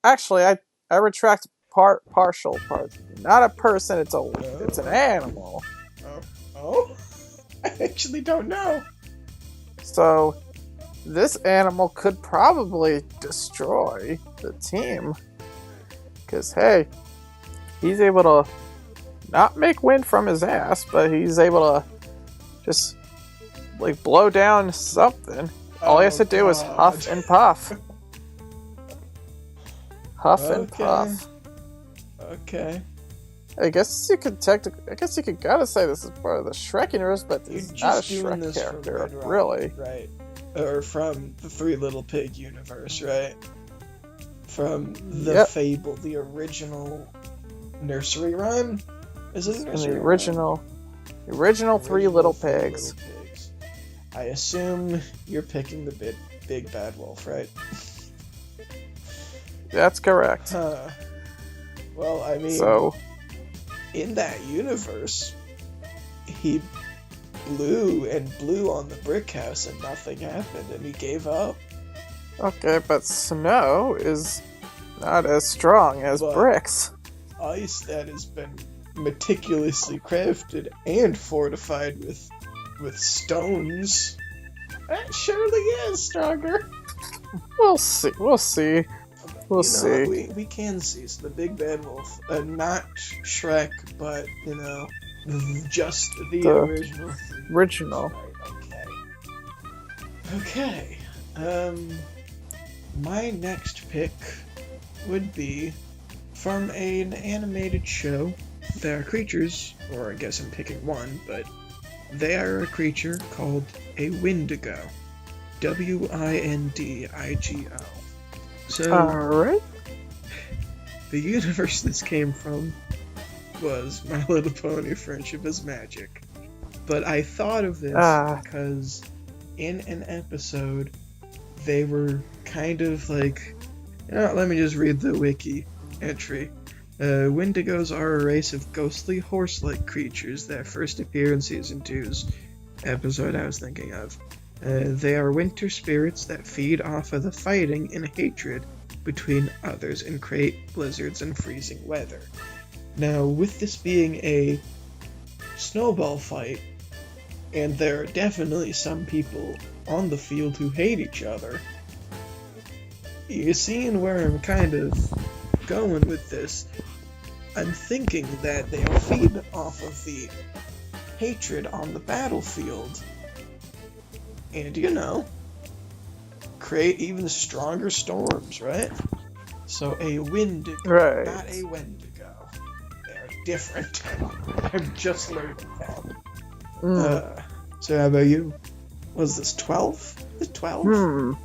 Actually, I retract partial part. Not a person. It's an animal. Oh, I actually don't know. So this animal could probably destroy the team. Because hey, he's able to not make wind from his ass, but he's able to just like blow down something. All he has to do is huff and puff. Huff and puff. Okay. I guess you could gotta say this is part of the Shrek universe, but he's not a Shrek character, really. Right. Or from the Three Little Pig universe, right? From the Fable, the original nursery rhyme? Is it nursery the original Three Little Pigs. I assume you're picking the big bad wolf, right? That's correct. Well, I mean, so in that universe, he blew on the brick house and nothing happened, and he gave up. Okay, but snow is not as strong as bricks. Ice that has been meticulously crafted and fortified with stones, that surely is stronger. We'll see. We'll see. We can see. So the big bad wolf, not Shrek, but just the original. Original. Okay. My next pick would be from an animated show. There are creatures, or I guess I'm picking one, but they are a creature called a Windigo. Windigo. So, alright. The universe this came from was My Little Pony Friendship is Magic. But I thought of this because in an episode, they were kind of like, let me just read the wiki entry. Wendigos are a race of ghostly horse-like creatures that first appear in Season 2's episode I was thinking of. They are winter spirits that feed off of the fighting and hatred between others and create blizzards and freezing weather. Now, with this being a snowball fight, and there are definitely some people on the field who hate each other, you're seeing where I'm kind of going with this. I'm thinking that they'll feed off of the hatred on the battlefield and, create even stronger storms, right? So a Windigo, right. Not a Wendigo. They're different. I'm just learning that. So how about you? Was this 12? Is it 12?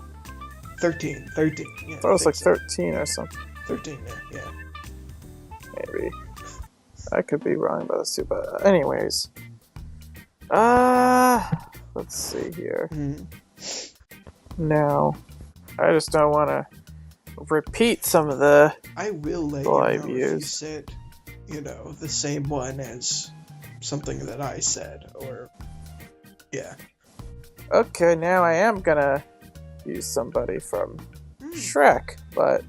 13. Yeah, that was like 13 or something. 13, yeah. Maybe. I could be wrong about this too, but anyways. Let's see here. Now, I just don't want to repeat some of the I will let you know if you said, the same one as something that I said, or... Yeah. Okay, now I am gonna use somebody from Shrek, but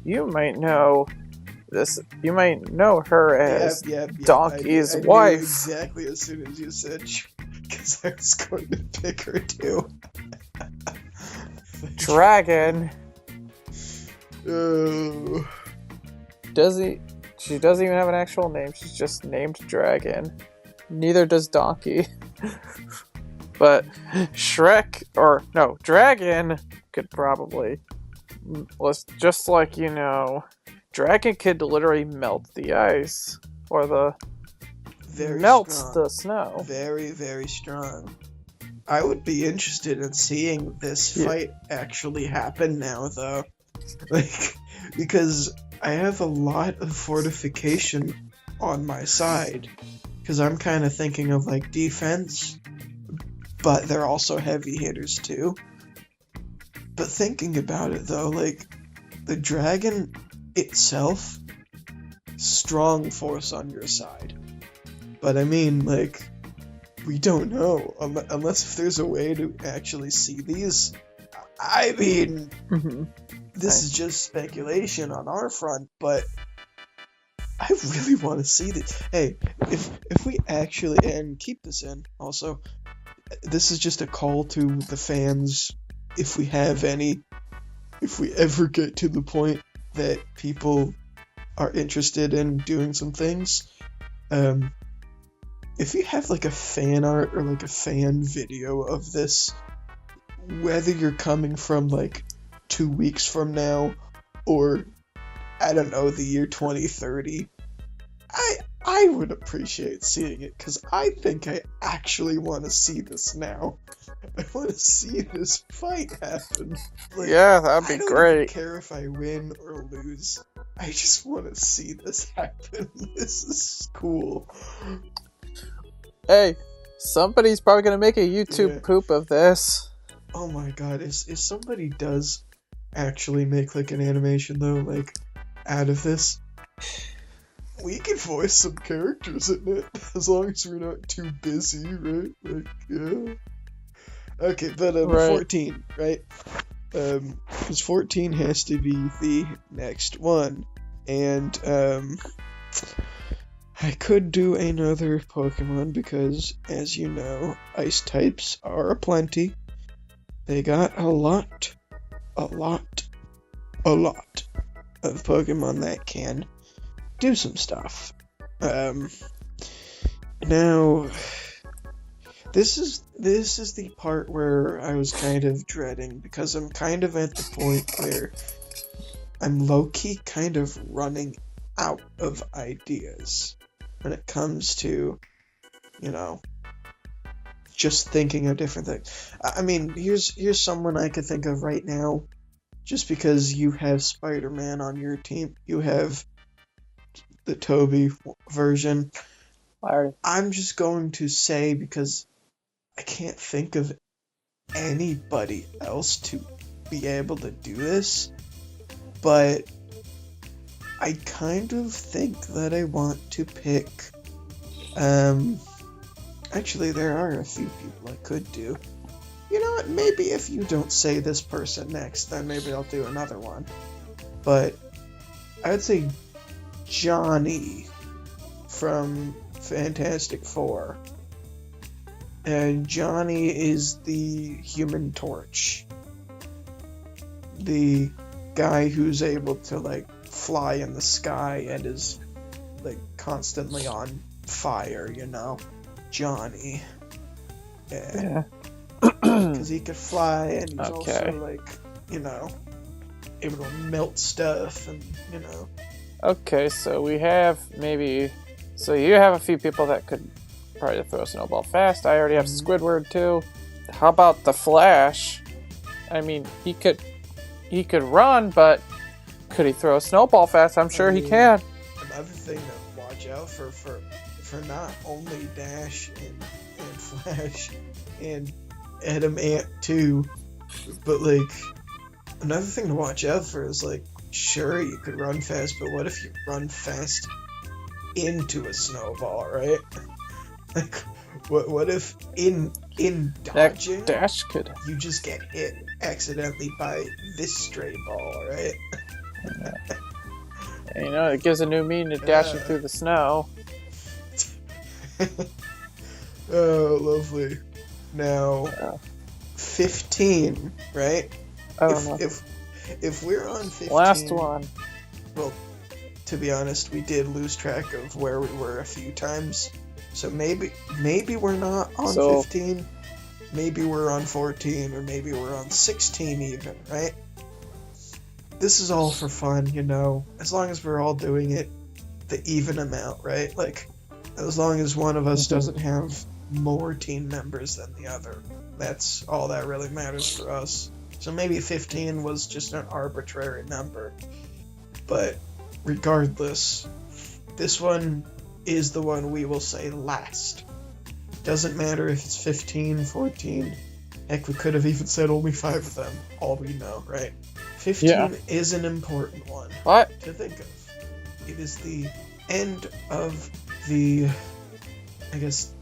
you might know this. You might know her as Donkey's wife. I knew exactly as soon as you said, because I was going to pick her too. Dragon. Oh. She doesn't even have an actual name. She's just named Dragon. Neither does Donkey. But Dragon could probably, just like, Dragon could literally melt the ice, or the snow. Very, very strong. I would be interested in seeing this fight actually happen now, though. Because I have a lot of fortification on my side. Because I'm kind of thinking of, defense. But they're also heavy hitters, too. But thinking about it, though, the dragon itself, strong force on your side. But I mean, we don't know. Unless if there's a way to actually see these. I mean, this is just speculation on our front, but I really want to see this. Hey, if we actually, and keep this in also, this is just a call to the fans, if we have any, if we ever get to the point that people are interested in doing some things, if you have like a fan art or like a fan video of this, whether you're coming from like 2 weeks from now or I don't know, the year 2030, I would appreciate seeing it, because I think I actually want to see this now. I want to see this fight happen. Like, yeah, that'd be I don't great. even care if I win or lose. I just want to see this happen. This is cool. Hey, somebody's probably gonna make a YouTube Yeah. poop of this. Oh my god, if somebody does actually make like an animation though, like out of this, we can voice some characters in it, as long as we're not too busy, right? Like, yeah. Okay, but Right. 14, right? Because 14 has to be the next one, and I could do another Pokemon because, as you know, ice types are aplenty. They got a lot of Pokemon that can do some stuff. Now, this is the part where I was kind of dreading, because I'm kind of at the point where I'm low-key kind of running out of ideas when it comes to, you know, just thinking of different things. I mean, here's someone I could think of right now, just because you have Spider-Man on your team, you have the Toby version. I'm just going to say, because I can't think of anybody else to be able to do this, but I kind of think that I want to pick, actually there are a few people I could do. You know what, maybe if you don't say this person next, then maybe I'll do another one. But I would say Johnny from Fantastic Four. And Johnny is the Human Torch. The guy who's able to, like, fly in the sky and is, like, constantly on fire, you know? Johnny. Yeah. Because he could fly, and he's also, like, you know, able to melt stuff, and, you know. Okay, so we have maybe... So you have a few people that could probably throw a snowball fast. I already have Squidward, too. How about the Flash? I mean, he could run, but could he throw a snowball fast? I'm sure he can. Another thing to watch out for not only Dash and Flash and Adam Ant too, but like another thing to watch out for is, like, sure, you could run fast, but what if you run fast into a snowball, right? Like, what if in dodging, Dash could. you just get hit accidentally by this stray ball, right? You know, it gives a new meaning to dashing through the snow. Oh, lovely. Now, 15, right? I don't know. If we're on 15... Last one. Well, to be honest, we did lose track of where we were a few times. So maybe we're not on 15. Maybe we're on 14, or maybe we're on 16 even, right? This is all for fun, you know, as long as we're all doing it the even amount, right? Like, as long as one of us doesn't have more team members than the other. That's all that really matters for us. So maybe 15 was just an arbitrary number. But regardless, this one is the one we will say last. Doesn't matter if it's 15, 14. Heck, we could have even said only 5 of them. All we know, right? 15 is an important one to think of. It is the end of the, I guess,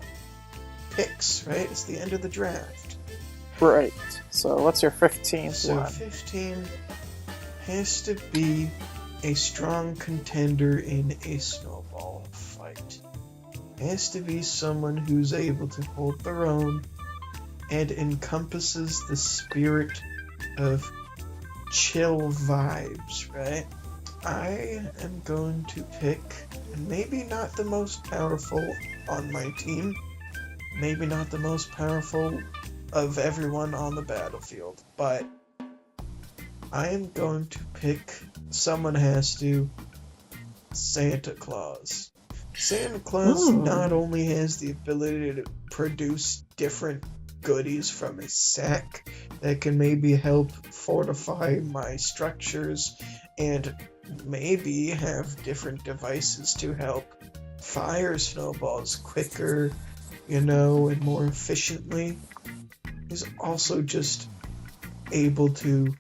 picks, right? It's the end of the draft. Right. So what's your 15th So one? 15, has to be a strong contender in a snowball fight. Has to be someone who's able to hold their own and encompasses the spirit of chill vibes, right? I am going to pick, maybe not the most powerful on my team, maybe not the most powerful of everyone on the battlefield, but I am going to pick, someone has to, Santa Claus. Santa Claus not only has the ability to produce different goodies from his sack that can maybe help fortify my structures and maybe have different devices to help fire snowballs quicker, and more efficiently. He's also just able to,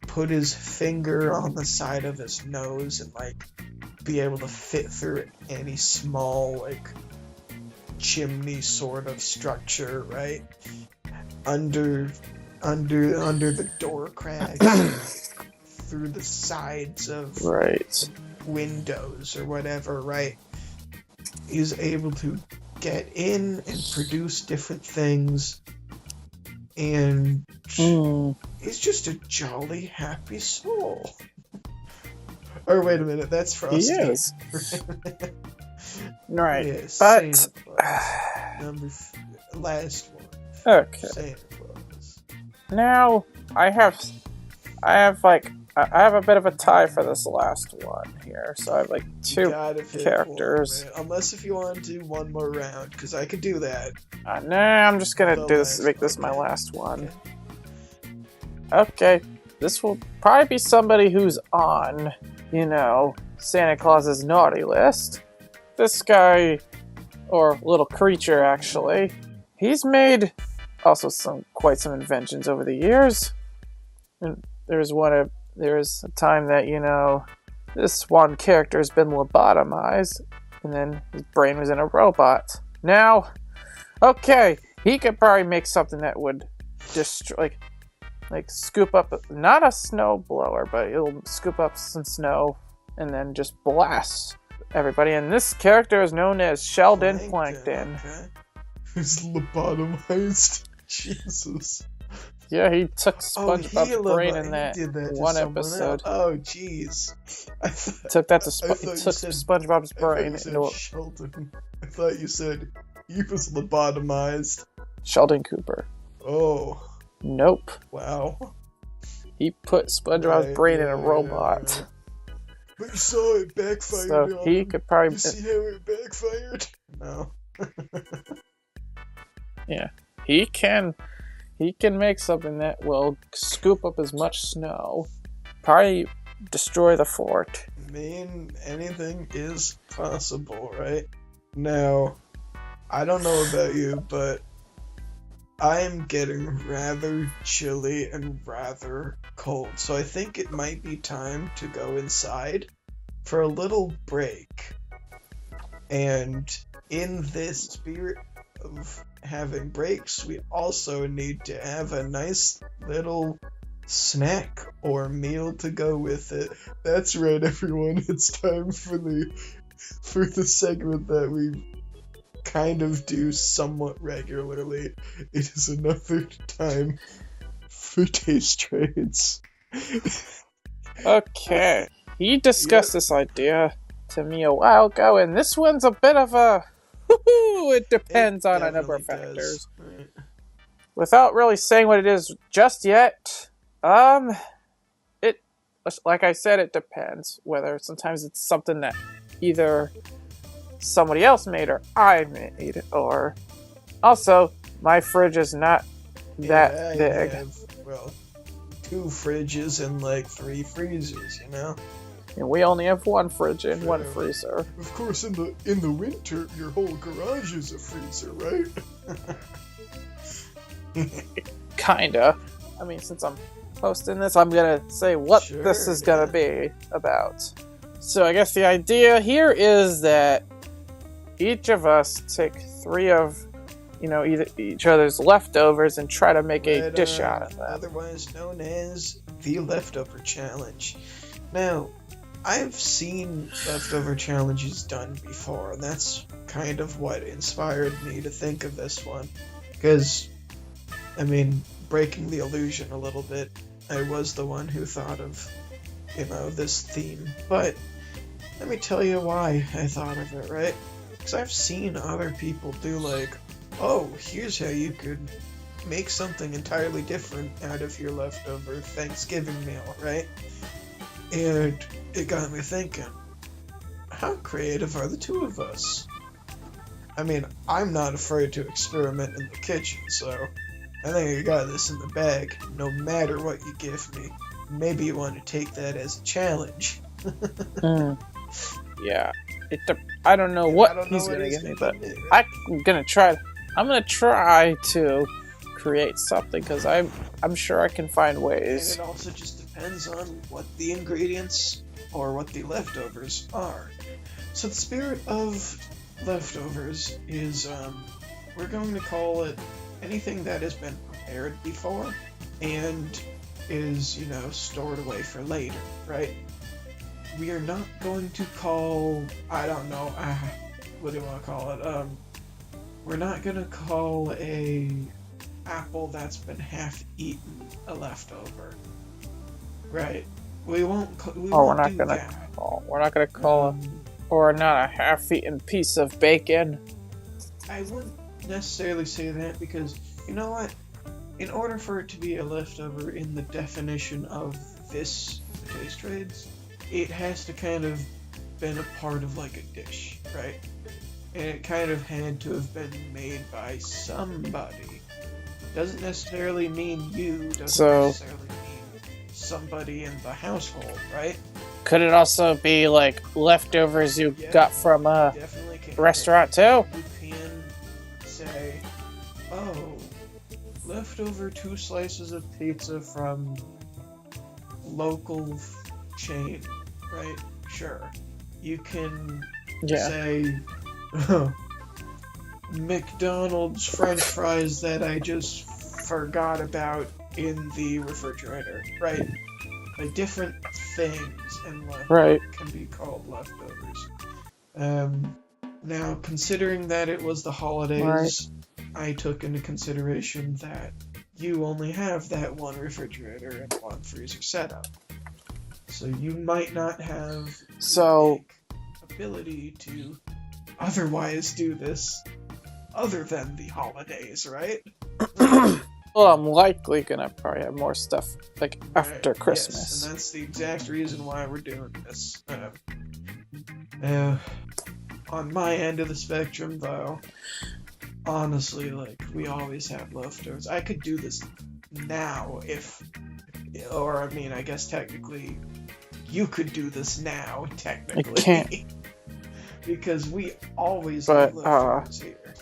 put his finger on the side of his nose and be able to fit through any small chimney sort of structure, right? Under the door cracks, through the sides of windows or whatever, right? He's able to get in and produce different things, and he's just a jolly happy soul. Or wait a minute, that's Frosty. He is. Right, Yeah, but last one. Okay. Santa Claus. Now I have a bit of a tie for this last one here, so I have two characters. One, unless if you want to do one more round, because I could do that. Nah, I'm just gonna make this my last one. Okay, this will probably be somebody who's on, Santa Claus's naughty list. This guy, or little creature actually, he's made also quite some inventions over the years. And there's a time that, this one character has been lobotomized, and then his brain was in a robot. Now, okay, he could probably make something that would destroy, scoop up, not a snow blower, but it'll scoop up some snow and then just blast everybody. And this character is known as Sheldon Plankton. Okay. Who's lobotomized? Jesus. Yeah, he took SpongeBob's brain in that one episode. Oh, jeez. Took SpongeBob's brain. Sheldon. I thought you said he was lobotomized. Sheldon Cooper. Oh. Nope. Wow. He put SpongeBob's brain in a robot. Right. But you saw it backfired. So he could probably. You see how it backfired? No. Yeah, he can make something that will scoop up as much snow, probably destroy the fort. Anything is possible, right? Now, I don't know about you, but I am getting rather chilly and rather cold, so I think it might be time to go inside for a little break. And in this spirit of having breaks, we also need to have a nice little snack or meal to go with it. That's right, everyone. It's time for the segment that we kind of do somewhat regularly. It is another time for taste trades. Okay. He discussed this idea to me a while ago, and this one's a bit of a it depends on a number of factors. Right. Without really saying what it is just yet, it, like I said, it depends. Whether sometimes it's something that either somebody else made or I made, or also my fridge is not that big. I have, 2 fridges and 3 freezers, And we only have 1 fridge and 1 freezer. Of course, in the winter, your whole garage is a freezer, right? Kinda. I mean, since I'm hosting this, I'm gonna say what this is gonna be about. So I guess the idea here is that each of us take 3 of either each other's leftovers and try to make a Right dish on. out of them. Otherwise known as the leftover challenge. Now, I've seen leftover challenges done before, and that's kind of what inspired me to think of this one. Because, breaking the illusion a little bit, I was the one who thought of, this theme. But let me tell you why I thought of it, right? Because I've seen other people do oh, here's how you could make something entirely different out of your leftover Thanksgiving meal, right? And it got me thinking, how creative are the two of us? I'm not afraid to experiment in the kitchen, so I think I got this in the bag, no matter what you give me. Maybe you want to take that as a challenge. Yeah. I don't know what he's going to give me, but I'm going to try. I'm going to try to create something, because I'm sure I can find ways. And it also just depends on what the ingredients or what the leftovers are. So the spirit of leftovers is, we're going to call it anything that has been prepared before and is, stored away for later, right? We are not going to call, I don't know, what do you want to call it? We're not going to call a apple that's been half eaten a leftover, right? We're not gonna call it, or not a half-eaten piece of bacon. I wouldn't necessarily say that, because you know what? In order for it to be a leftover in the definition of this taste trades, it has to kind of been a part of a dish, right? And it kind of had to have been made by somebody. Doesn't necessarily mean you, doesn't necessarily mean somebody in the household, right? Could it also be leftovers you got from a restaurant too? You can say, oh, leftover 2 slices of pizza from local chain, right? Sure. You can say, McDonald's French fries that I just forgot about in the refrigerator, right? Different things in life can be called leftovers. Now, considering that it was the holidays, I took into consideration that you only have that one refrigerator and one freezer setup. So you might not have the ability to otherwise do this other than the holidays, right? Well, I'm likely gonna probably have more stuff after Christmas. Yes, and that's the exact reason why we're doing this. On my end of the spectrum, though, honestly, we always have leftovers. I could do this now I guess technically, you could do this now, technically. I can't. Because we always have leftovers here.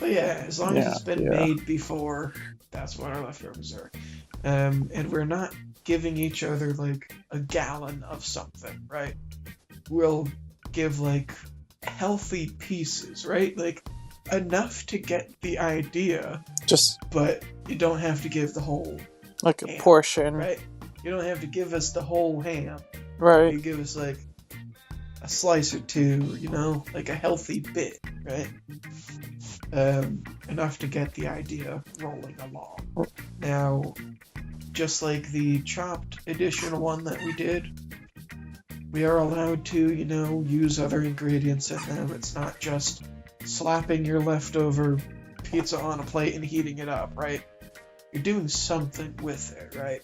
But yeah, as long as it's been made before, that's what our leftovers are. And we're not giving each other a gallon of something, right? We'll give healthy pieces, right? Enough to get the idea. But you don't have to give the whole a portion. Right? You don't have to give us the whole ham. Right. You give us a slice or two, a healthy bit, right? Enough to get the idea rolling along. Now, just like the chopped edition one that we did, we are allowed to, use other ingredients in them. It's not just slapping your leftover pizza on a plate and heating it up, right? You're doing something with it, right?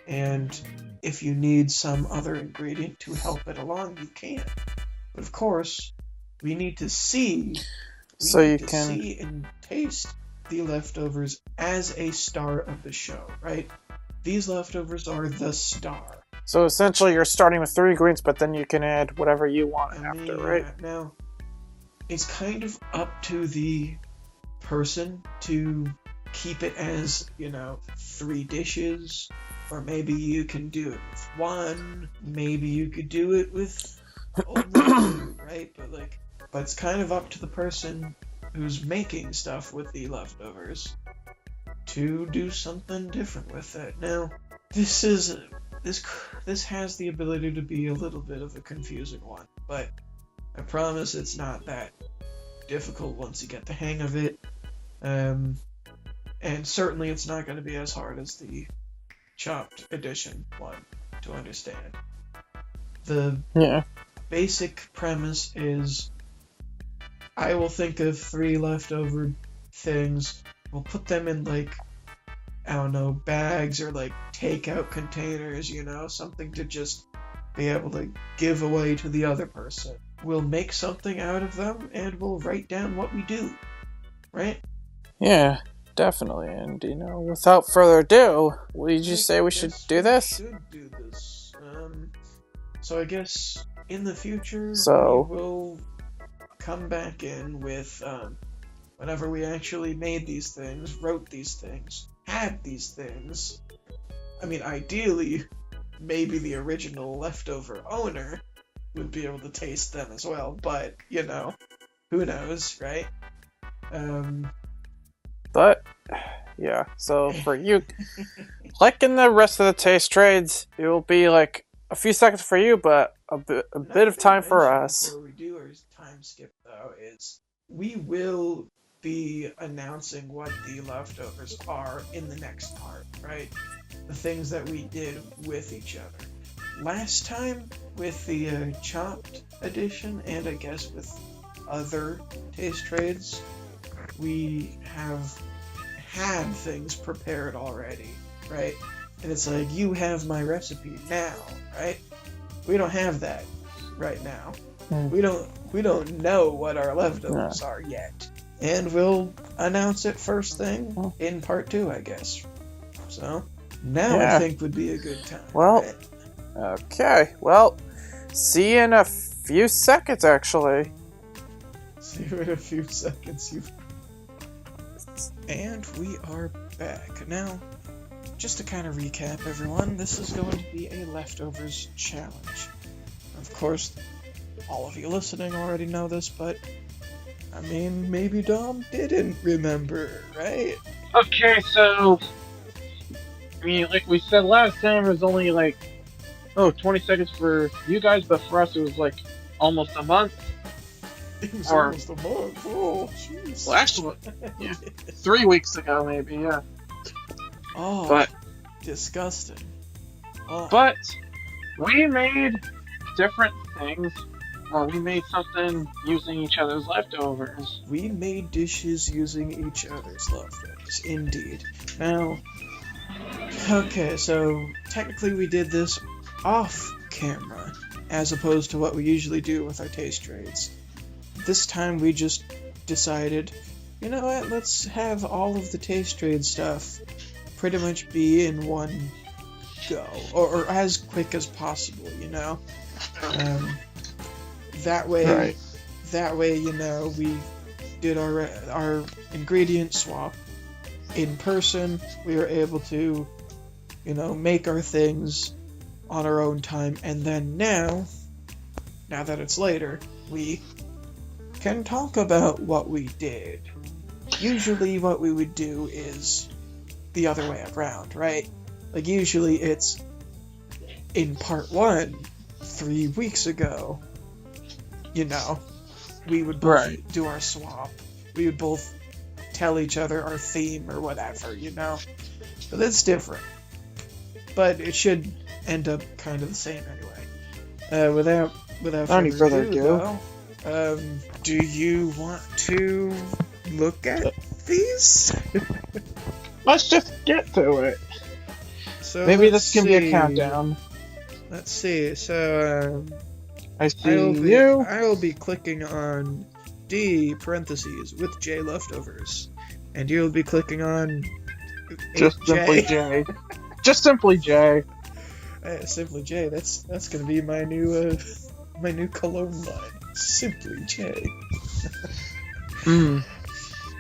And if you need some other ingredient to help it along, you can. But of course, we need to see... see and taste the leftovers as a star of the show, right? These leftovers are the star. So essentially you're starting with 3 ingredients, but then you can add whatever you want after, right? Now, it's kind of up to the person to keep it as, 3 dishes, or maybe you can do it with 1, maybe you could do it with only 2, right? But but it's kind of up to the person who's making stuff with the leftovers to do something different with it. Now, this has the ability to be a little bit of a confusing one, but I promise it's not that difficult once you get the hang of it. And certainly it's not going to be as hard as the chopped edition one to understand. The basic premise is I will think of 3 leftover things. We'll put them in, like, I don't know, bags or, like, takeout containers, you know, something to just be able to give away to the other person. We'll make something out of them, and we'll write down what we do. Right? Yeah, definitely. And, you know, without further ado, would you say we should do this? We should do this. So I guess in the future, we will come back in with, whenever we actually made these things, wrote these things, had these things. I mean, ideally, maybe the original leftover owner would be able to taste them as well, but, you know, who knows, right? But, yeah, so for you, like in the rest of the taste trades, it will be like a few seconds for you, but a bit of time for us. Before we do our time skip, though, is we will be announcing what the leftovers are in the next part, right? The things that we did with each other. Last time, with the chopped edition, and I guess with other taste trades, we have had things prepared already, right? And it's like, you have my recipe now, right? We don't have that right now. We don't know what our leftovers are yet. And we'll announce it first thing in part 2, I guess. So, now I think would be a good time. Well, right? Okay. Well, see you in a few seconds, actually. See you in a few seconds, And we are back. Now, just to kind of recap, everyone, this is going to be a leftovers challenge. Of course, all of you listening already know this, but I mean, maybe Dom didn't remember, right? Okay, so I mean, like we said last time, it was only like 20 seconds for you guys, but for us it was like almost a month. It was almost a month. Oh, jeez. Well, actually, yeah, 3 weeks ago, maybe, yeah. Oh, but disgusting. Oh. But we made different things. Well, we made something using each other's leftovers. We made dishes using each other's leftovers, indeed. Now, okay, so technically we did this off camera, as opposed to what we usually do with our taste trades. This time we just decided, you know what, let's have all of the taste trade stuff pretty much be in one go, or as quick as possible, you know? That way, you know, we did our ingredient swap in person. We were able to, you know, make our things on our own time, and then now that it's later, we can talk about what we did. Usually what we would do is the other way around, right? Like, usually it's in part 1, 3 weeks ago, you know, we would both do our swap. We would both tell each other our theme or whatever, you know? But that's different. But it should end up kind of the same anyway. Without any further ado, do you want to look at these? Let's just get to it. So maybe this can be a countdown. Let's see. So I see I will be clicking on D parentheses with J leftovers, and you'll be clicking on just simply J. Just simply J. Simply J. That's gonna be my new cologne line. Simply J.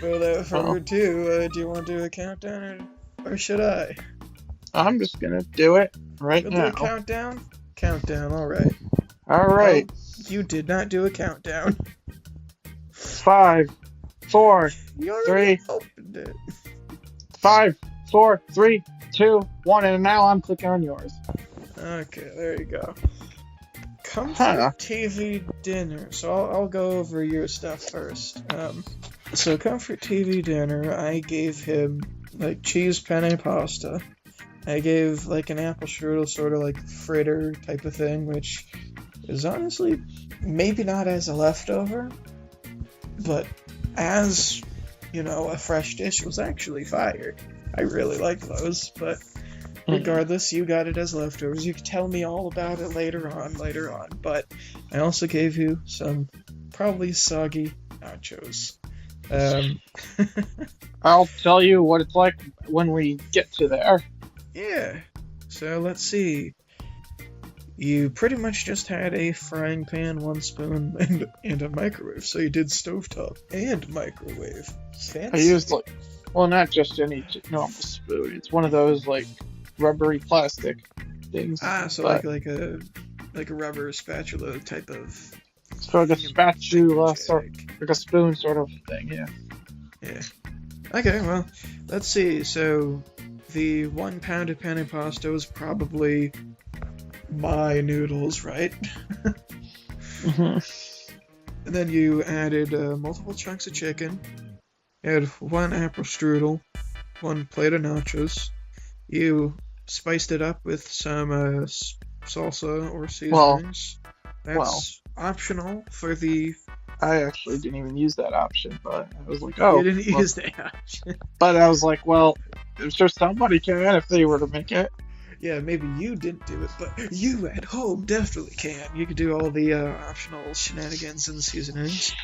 Without further ado, do you want to do a countdown, or should I? I'm just gonna do it right now. Do a countdown? Countdown, alright. Alright. Well, you did not do a countdown. 5, 4, You already 3, opened it. 5, 4, 3, 2, 1, and now I'm clicking on yours. Okay, there you go. Comfort Huh. TV dinner. So I'll go over your stuff first. So Comfort TV dinner, I gave him like cheese penne pasta. I gave like an apple strudel, sort of like fritter type of thing, which is honestly maybe not as a leftover, but as, you know, a fresh dish was actually fire. I really like those, but regardless, you got it as leftovers. You can tell me all about it later on, but I also gave you some probably soggy nachos. I'll tell you what it's like when we get to there. Yeah, so let's see. You pretty much just had a frying pan, 1 spoon, and a microwave. So you did stovetop and microwave. Fancy. I used like, well, not just any normal spoon. It's one of those like rubbery plastic things. So but like a rubber spatula type of. it's like a spatula, thingamajig. sort like a spoon sort of thing. Yeah. Yeah. Okay, well, let's see. So the 1 pounded penne pasta was probably my noodles, right? And then you added multiple chunks of chicken. You had 1 apple strudel, 1 plate of nachos. You spiced it up with some salsa or seasonings. That's optional for the. I actually didn't even use that option, but I was like, oh. You didn't well, use that option. But I was like, well, I'm sure somebody can if they were to make it. Yeah, maybe you didn't do it, but you at home definitely can. You could do all the optional shenanigans and seasonings.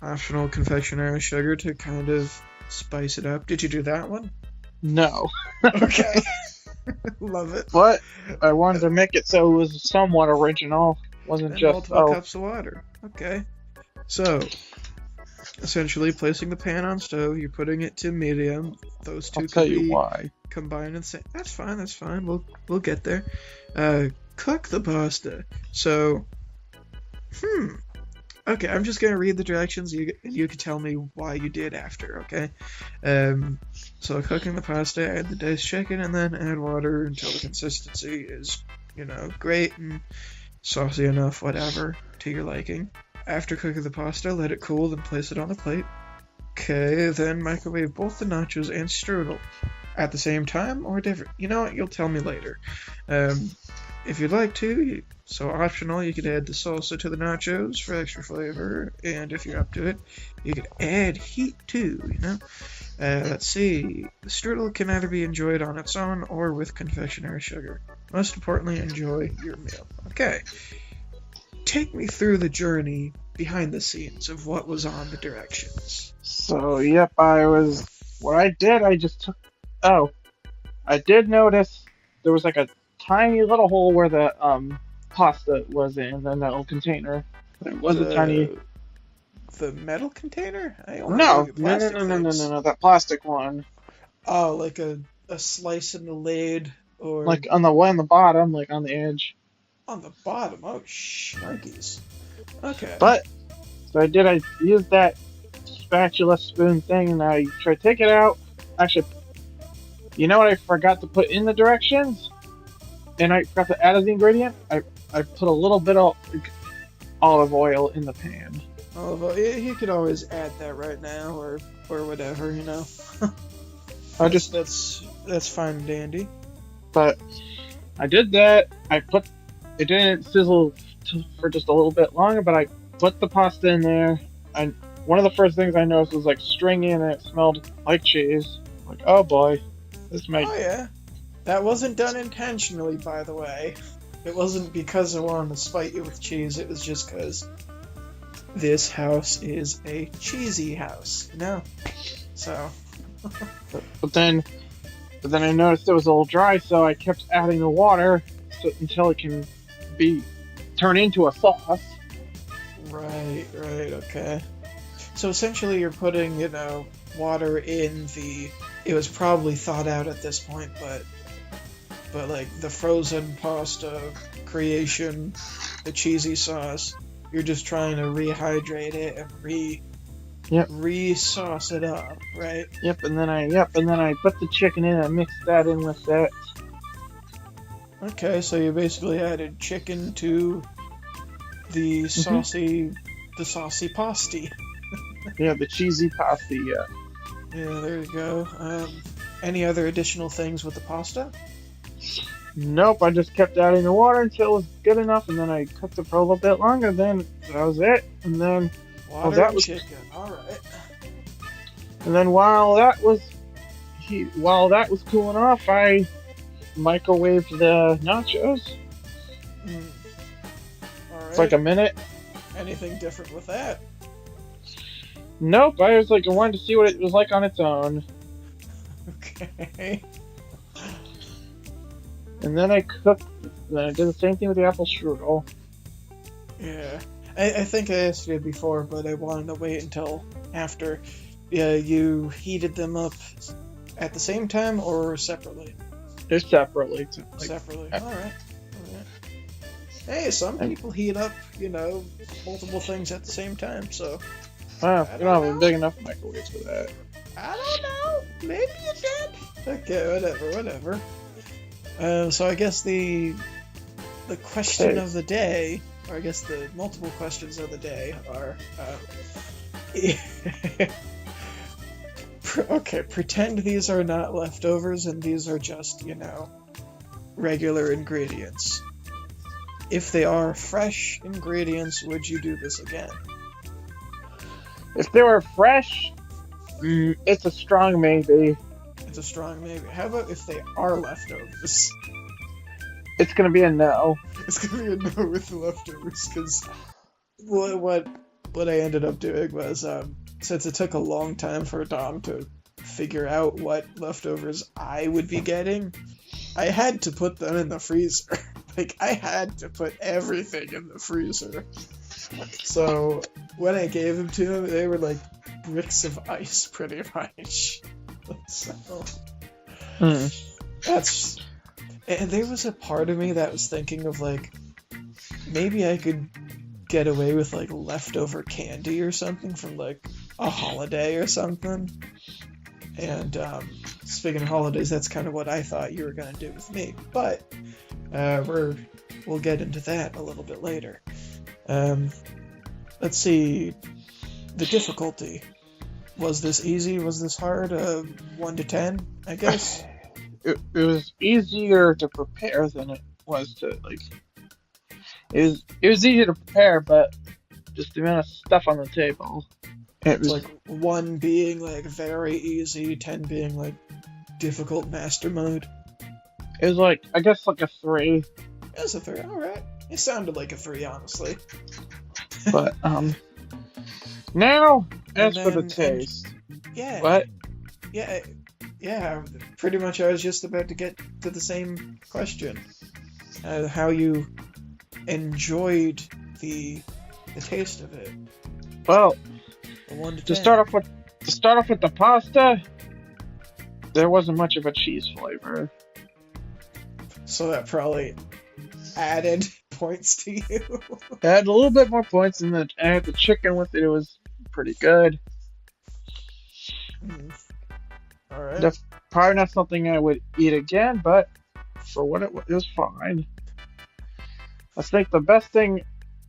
Optional confectionery sugar to kind of spice it up. Did you do that one? No. Okay. Love it. But I wanted to make it so it was somewhat original. Wasn't And just, multiple cups of water. Okay. So, essentially placing the pan on stove, you're putting it to medium. Those two I'll tell can you be why. combined and say that's fine. We'll get there. Cook the pasta. So, okay, I'm just gonna read the directions. You can tell me why you did after. Okay. So cooking the pasta, add the diced chicken, and then add water until the consistency is, great and saucy enough, whatever, to your liking. After cooking the pasta, let it cool, then place it on the plate. Okay, then microwave both the nachos and strudel at the same time or different. You know what? You'll tell me later. If you'd like to, so optional, you could add the salsa to the nachos for extra flavor, and if you're up to it, you could add heat too, Let's see. The strudel can either be enjoyed on its own or with confectionery sugar. Most importantly, enjoy your meal. Okay. Take me through the journey behind the scenes of what was on the directions. So, yep, what I did, I just took, I did notice there was like a tiny little hole where the, pasta was in that little container. It wasn't tiny. The metal container? No, that plastic one. Oh, like a slice in the lid, or Like on the bottom, like on the edge. on the bottom. Oh, shnikes. Okay. But, so I used that spatula spoon thing, and I tried to take it out. Actually, you know what I forgot to put in the directions? And I forgot to add as the ingredient? I put a little bit of olive oil in the pan. Olive oil. You could always add that right now, or whatever, That's fine and dandy. But I did that. It didn't sizzle for just a little bit longer, but I put the pasta in there. And one of the first things I noticed was like stringy, and it smelled like cheese. Like, oh boy, this might. Oh yeah, that wasn't done intentionally, by the way. It wasn't because I wanted to spite you with cheese. It was just because this house is a cheesy house, So. But then I noticed it was a little dry, so I kept adding the water until it can turn into a sauce. Right, okay. So essentially you're putting, water in it was probably thawed out at this point, but like the frozen pasta creation, the cheesy sauce, you're just trying to rehydrate it and Yep. re-sauce it up, right? And then I put the chicken in and mixed that in with that. Okay, so you basically added chicken to the saucy pasty. Yeah, the cheesy pasta. Yeah. Yeah, there you go. Any other additional things with the pasta? Nope, I just kept adding the water until it was good enough, and then I cooked it for a little bit longer. Then that was it, and then Water and chicken. All right. and then while that was cooling off, I microwaved the nachos. All right. It's like a minute. Anything different with that? Nope, I wanted to see what it was like on its own. Okay. And then I cooked. Then I did the same thing with the apple strudel. Yeah. I think I asked you before, but I wanted to wait until after. Yeah, you heated them up at the same time or separately? They're separately. Separately. All right. Hey, some people heat up, multiple things at the same time, so. Wow, you don't have a big enough microwave for that. I don't know. Maybe you did. Okay, whatever. So I guess the question of the day, or I guess the multiple questions of the day are, okay, pretend these are not leftovers and these are just, regular ingredients. If they are fresh ingredients, would you do this again? If they were fresh, it's a strong maybe. It's a strong maybe. How about if they are leftovers? It's gonna be a no. It's gonna be a no with the leftovers, because what I ended up doing was, since it took a long time for Dom to figure out what leftovers I would be getting, I had to put them in the freezer. Like, I had to put everything in the freezer. So, when I gave them to him, they were like bricks of ice, pretty much. So, that's... And there was a part of me that was thinking of, like, maybe I could get away with, like, leftover candy or something from, like, a holiday or something. And, speaking of holidays, that's kind of what I thought you were going to do with me. But, we'll get into that a little bit later. Let's see. The difficulty. Was this easy? Was this hard? 1 to 10, I guess? It was easier to prepare than it was to, like... It was easier to prepare, but just the amount of stuff on the table. It was like 1 being, like, very easy, 10 being, like, difficult master mode. It was like, I guess, like a 3. It was a 3, alright. It sounded like a 3, honestly. But, now, as for the taste. Yeah. What? Yeah, pretty much I was just about to get to the same question. How you enjoyed the taste of it. Well, the 1 to 10. to start off with the pasta, there wasn't much of a cheese flavor. So that probably added points to you. I had a little bit more points, and then I had the chicken with it. It was pretty good. Alright. That's probably not something I would eat again, but for what it was fine. I think the best thing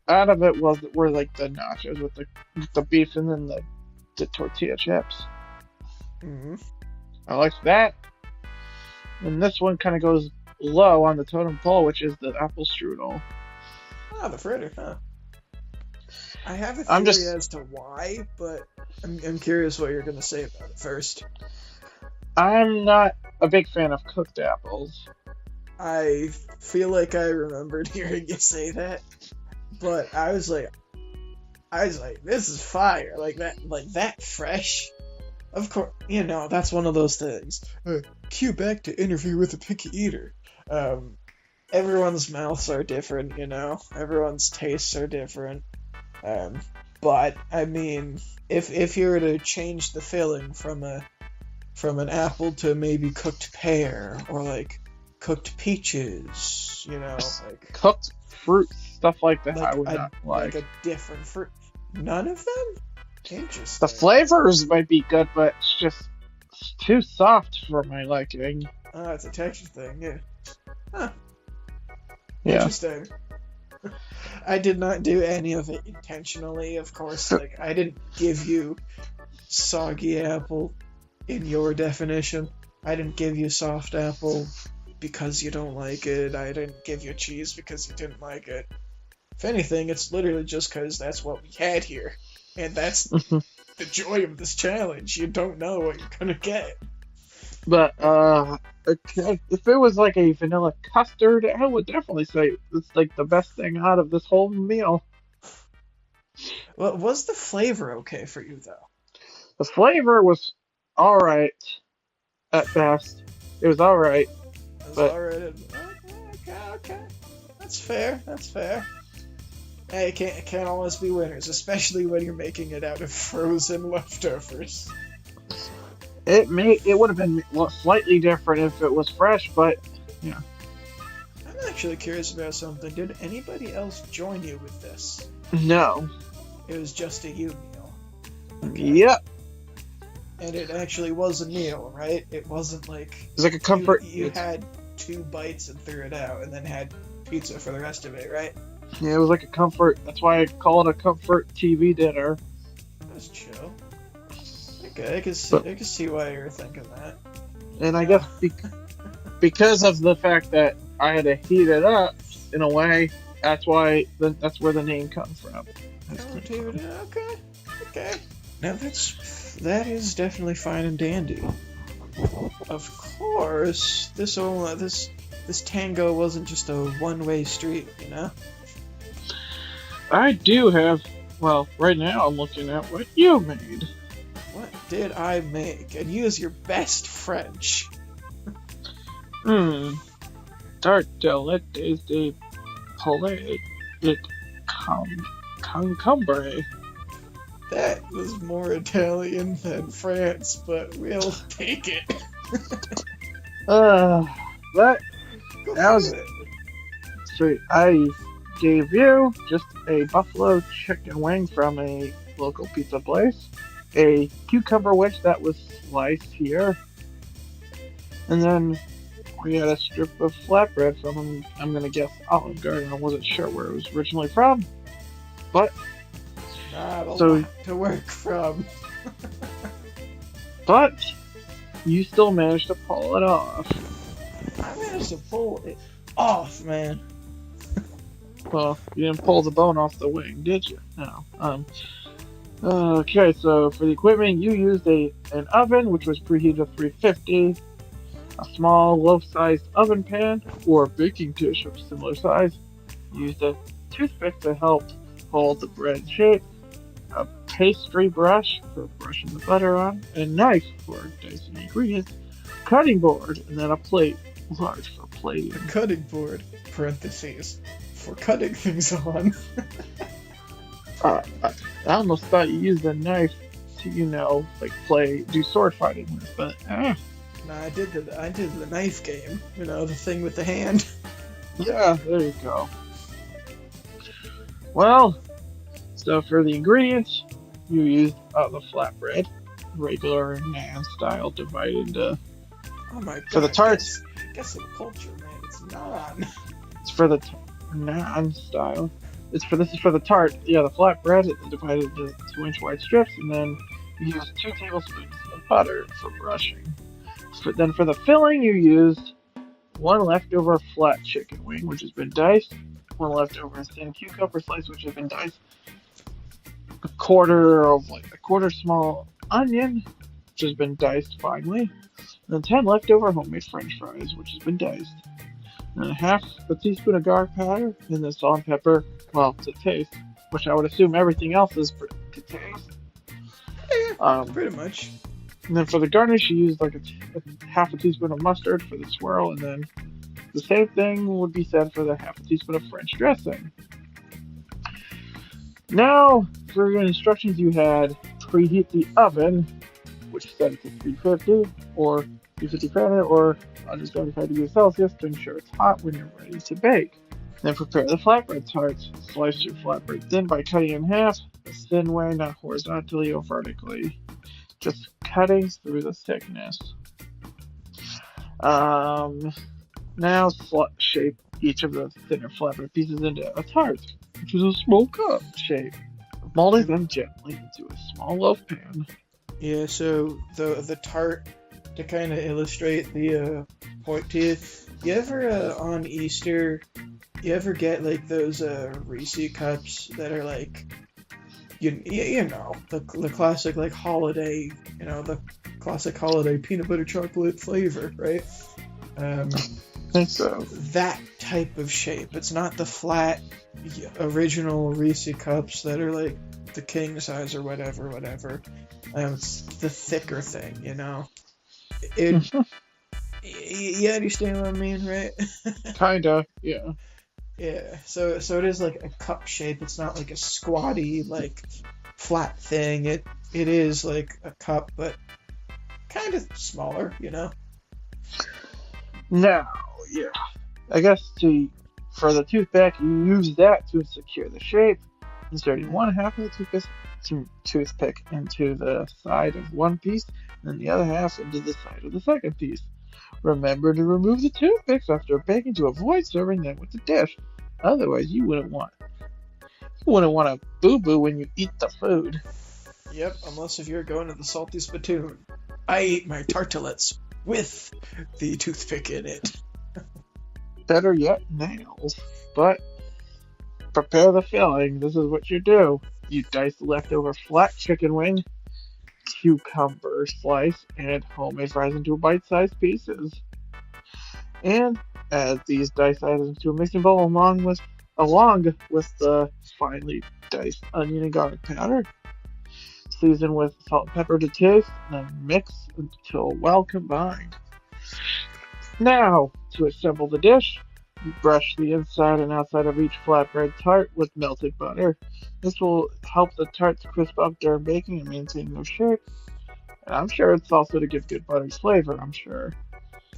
out of it were like the nachos with the beef and then the tortilla chips. I liked that. And this one kind of goes low on the totem pole, which is the apple strudel. Oh, the fritter, huh? I have a theory as to why, but I'm curious what you're going to say about it first. I'm not a big fan of cooked apples. I feel like I remembered hearing you say that, but I was like, this is fire, like that fresh. Of course, that's one of those things. Cue back to Interview with a Picky Eater. Everyone's mouths are different, everyone's tastes are different. But I mean, if you were to change the filling from an apple to maybe cooked pear or like cooked peaches, like cooked fruit, stuff like that, like I would not like. Like a different fruit. None of them? Interesting. The flavors might be good, but it's too soft for my liking. Oh, it's a texture thing, yeah. Huh. Yeah. Interesting. I did not do any of it intentionally, of course. Like, I didn't give you soggy apple in your definition. I didn't give you soft apple because you don't like it. I didn't give you cheese because you didn't like it. If anything, it's literally just because that's what we had here. And that's the joy of this challenge. You don't know what you're gonna get. But if it was like a vanilla custard, I would definitely say it's like the best thing out of this whole meal. Well, was the flavor okay for you, though? The flavor was alright at best. It was alright. It was But- alright. Okay. That's fair. Hey, it can't always be winners, especially when you're making it out of frozen leftovers. It would have been slightly different if it was fresh, but yeah. I'm actually curious about something. Did anybody else join you with this? No. It was just a you meal. Okay. Yep. And it actually was a meal, right? It wasn't like It's like a comfort. you had 2 bites and threw it out, and then had pizza for the rest of it, right? Yeah, it was like a comfort. That's why I call it a comfort TV dinner. That's chill. Okay, I can see why you're thinking that. And I guess because of the fact that I had to heat it up in a way, that's where the name comes from. Okay. Now that is definitely fine and dandy. Of course, this tango wasn't just a one-way street, you know? I do have. Well, right now I'm looking at what you made. What did I make? And use your best French. Tartelette de poulet et concombre. That was more Italian than France, but we'll take it. That Go That was- for it. So I gave you just a buffalo chicken wing from a local pizza place, a cucumber wedge that was sliced here, and then we had a strip of flatbread from, I'm gonna guess, Olive Garden. I wasn't sure where it was originally from, but Not a So- lot to work from. you still managed to pull it off. I managed to pull it off, man. Well, you didn't pull the bone off the wing, did you? No. Okay, so for the equipment, you used an oven, which was preheated to 350, a small loaf-sized oven pan, or baking dish of similar size. You used a toothpick to help hold the bread in shape, a pastry brush for brushing the butter on, a knife for dicing ingredients, cutting board, and then a plate, large for plating. A cutting board, parentheses, for cutting things on. I almost thought you used a knife to, do sword fighting with, but Nah, I did the knife game. You know, the thing with the hand. yeah, there you go. Well, so for the ingredients, you used the flatbread, regular naan style, divided into. Oh my god. For the tarts. Guess the culture, man. It's not. It's for the naan style. This is for the tart. Yeah, the flatbread is divided into 2-inch wide strips, and then you use 2 tablespoons of butter for brushing. Then for the filling, you used 1 leftover flat chicken wing, which has been diced, 1 leftover thin cucumber slice, which has been diced, a quarter small onion, which has been diced finely, and then 10 leftover homemade French fries, which has been diced. And half a teaspoon of garlic powder, and then salt and pepper, well, to taste, which I would assume everything else is to taste. Pretty much. And then for the garnish, you use like a half a teaspoon of mustard for the swirl, and then the same thing would be said for the half a teaspoon of French dressing. Now, for your instructions, you had preheat the oven, which set it to 350 or 350 Fahrenheit or 175 degrees Celsius to ensure it's hot when you're ready to bake. Then prepare the flatbread tarts. Slice your flatbread thin by cutting in half, the thin way, not horizontally or vertically. Just cutting through the thickness. Now shape each of the thinner flatbread pieces into a tart, which is a small cup shape. Molding them gently into a small loaf pan. Yeah, so the tart, to kind of illustrate the point to you, you ever on Easter, you ever get like those Reese cups that are like, you know, the classic like holiday, you know, the classic holiday peanut butter chocolate flavor, right? I think so. That type of shape. It's not the flat original Reese cups that are like the king size or whatever. It's the thicker thing, you know. You understand what I mean, right? Kinda, yeah. Yeah. So it is like a cup shape. It's not like a squatty like flat thing. It is like a cup, but kind of smaller, you know. Now, yeah. I guess for the toothpick, you use that to secure the shape, inserting one half of the toothpick into the side of one piece, and the other half into the side of the second piece. Remember to remove the toothpicks after baking to avoid serving them with the dish. Otherwise, you wouldn't want a boo-boo when you eat the food. Yep, unless if you're going to the salty spittoon. I eat my tartlets with the toothpick in it. Better yet, nails. But prepare the filling. This is what you do. You dice the leftover flat chicken wing, cucumber slice, and homemade fries into bite-sized pieces. And add these diced items to a mixing bowl along with the finely diced onion and garlic powder. Season with salt and pepper to taste, and then mix until well combined. Now, to assemble the dish, you brush the inside and outside of each flatbread tart with melted butter. This will help the tarts crisp up during baking and maintain their shape. And I'm sure it's also to give good buttery flavor, I'm sure.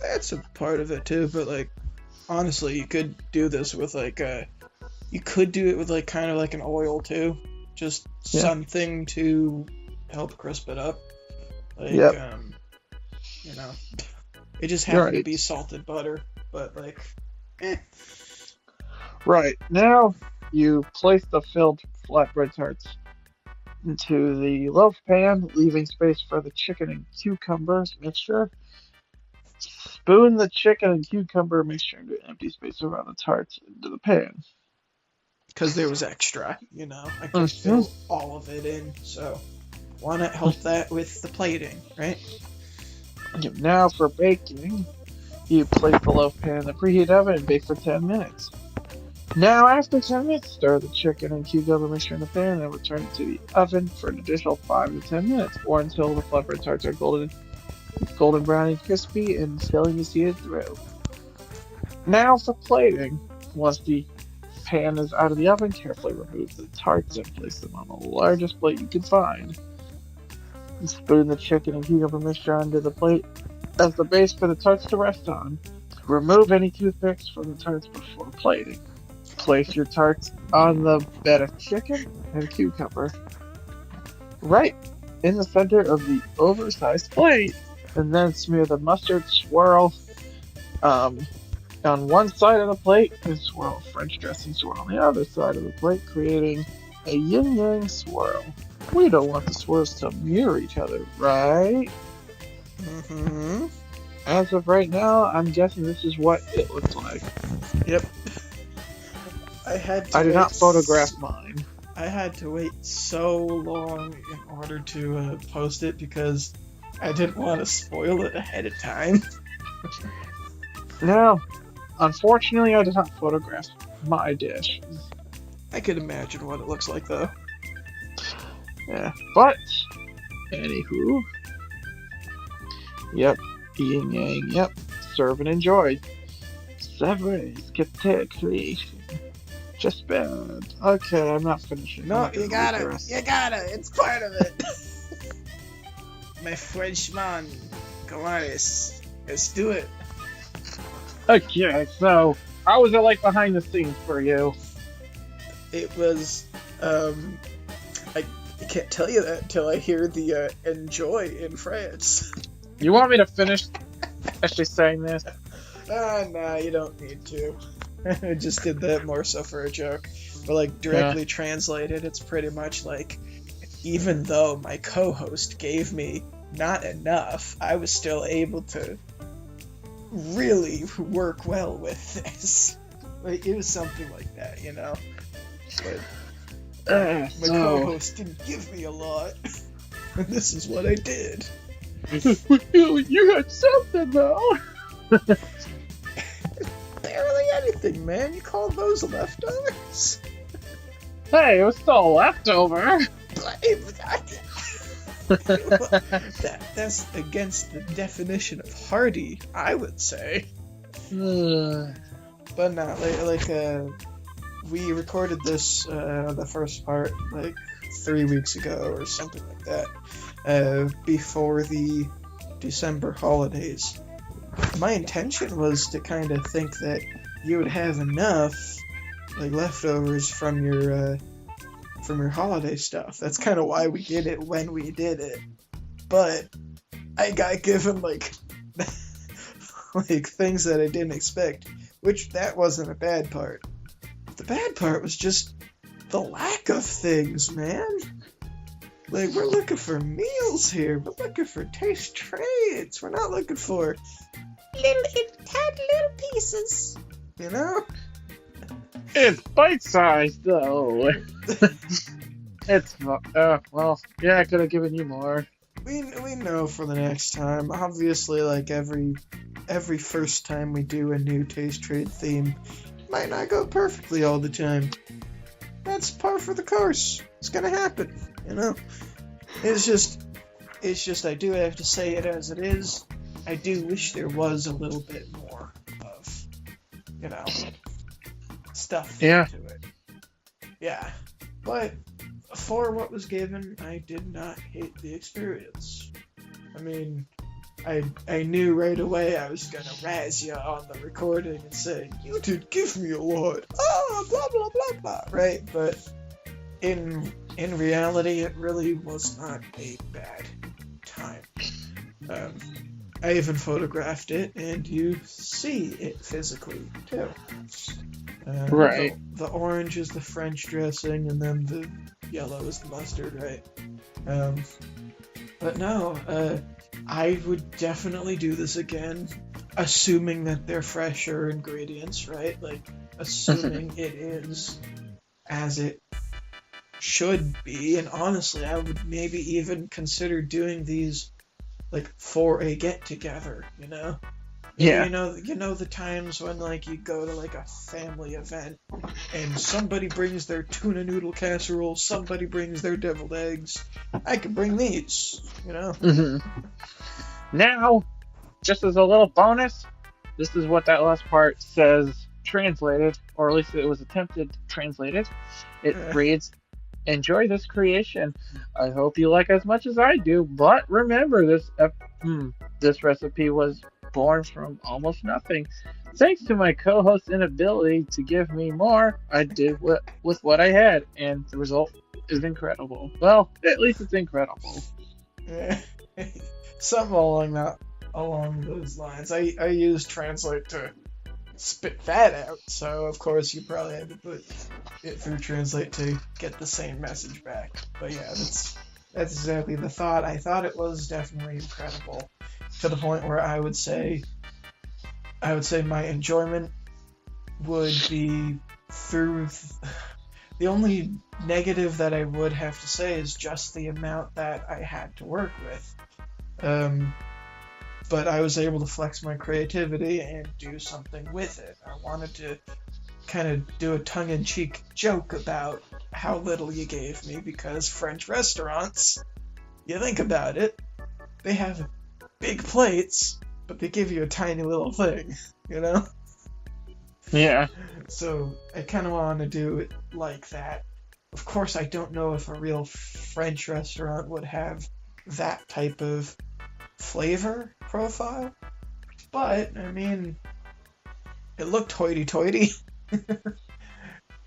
That's a part of it too, but like honestly, you could do this with like you could do it with like kind of like an oil too, just something to help crisp it up. Like you know, it just happened to be salted butter, but like, Right, now you place the filled flatbread tarts into the loaf pan, leaving space for the chicken and cucumbers mixture. Spoon the chicken and cucumber mixture into empty space around the tarts into the pan. Because there was extra, you know, I could fill all of it in, so why not help that with the plating, right? Now for baking, you place the loaf pan in the preheated oven and bake for 10 minutes. Now, after 10 minutes, stir the chicken and cucumber mixture in the pan and then return it to the oven for an additional 5 to 10 minutes, or until the flatbread tarts are golden brown and crispy and filling is seated through. Now for plating. Once the pan is out of the oven, carefully remove the tarts and place them on the largest plate you can find. And spoon the chicken and cucumber mixture onto the plate as the base for the tarts to rest on. Remove any toothpicks from the tarts before plating. Place your tarts on the bed of chicken and cucumber, right in the center of the oversized plate, and then smear the mustard swirl on one side of the plate and swirl French dressing swirl on the other side of the plate, creating a yin-yang swirl. We don't want the swirls to mirror each other, right? Mm-hmm. As of right now, I'm guessing this is what it looks like. Yep. I did not photograph mine. I had to wait so long in order to post it because I didn't want to spoil it ahead of time. No, unfortunately, I did not photograph my dish. I could imagine what it looks like, though. Yeah, but anywho, yep, yin yang, yep, serve and enjoy. Severance, creation. Just bad. Okay, I'm not finishing. No, you gotta. It's part of it. My Frenchman, come on, let's do it. Okay, so How was it like behind the scenes for you? It was, I can't tell you that until I hear the enjoy in France. You want me to finish actually saying this? Nah, you don't need to. I just did that more so for a joke. But, like, directly translated, it's pretty much like, even though my co-host gave me not enough, I was still able to really work well with this. Like, it was something like that, you know? But my co-host didn't give me a lot. And this is what I did. You had something, though. Barely anything, man. You call those leftovers? Hey, it was still a leftover. That's against the definition of hearty, I would say. But not we recorded this the first part like 3 weeks ago or something like that, before the December holidays. My intention was to kind of think that you would have enough like leftovers from your holiday stuff. That's kind of why we did it when we did it. But I got given like like things that I didn't expect, which that wasn't a bad part. The bad part was just the lack of things, man. Like, we're looking for meals here. We're looking for taste trades. We're not looking for little pieces. You know? It's bite-sized, though. It's well, yeah, I could have given you more. We know for the next time. Obviously, like every first time we do a new taste trade theme, might not go perfectly all the time. That's par for the course. It's gonna happen, you know. It's just I do have to say it as it is. I do wish there was a little bit more of, you know, stuff to it. Yeah, but for what was given, I did not hate the experience. I mean, I knew right away I was gonna razz you on the recording and say, you did give me a lot. Oh, blah, blah, blah, blah. Right? But in reality, it really was not a bad time. I even photographed it, and you see it physically, too. Right. The orange is the French dressing, and then the yellow is the mustard, right? But no, I would definitely do this again, assuming that they're fresher ingredients, right? Like, assuming it is as it should be. And honestly, I would maybe even consider doing these like for a get-together, you know? Yeah. You know the times when like you go to like a family event and somebody brings their tuna noodle casserole, somebody brings their deviled eggs. I could bring these, you know? Now, just as a little bonus, this is what that last part says translated, or at least it was attempted translated. It reads, enjoy this creation. I hope you like as much as I do, but remember this recipe was born from almost nothing. Thanks to my co-host's inability to give me more, I did with what I had, and the result is incredible. Well, at least it's incredible. Something along those lines. I use translate to spit that out, so of course you probably had to put it through translate to get the same message back. But yeah, that's exactly the thought. I thought it was definitely incredible, to the point where I would say my enjoyment would be through. The only negative that I would have to say is just the amount that I had to work with. But I was able to flex my creativity and do something with it. I wanted to kind of do a tongue-in-cheek joke about how little you gave me, because French restaurants, you think about it, they have big plates, but they give you a tiny little thing, you know? Yeah. So I kind of want to do it like that. Of course, I don't know if a real French restaurant would have that type of flavor profile, but I mean, it looked hoity-toity,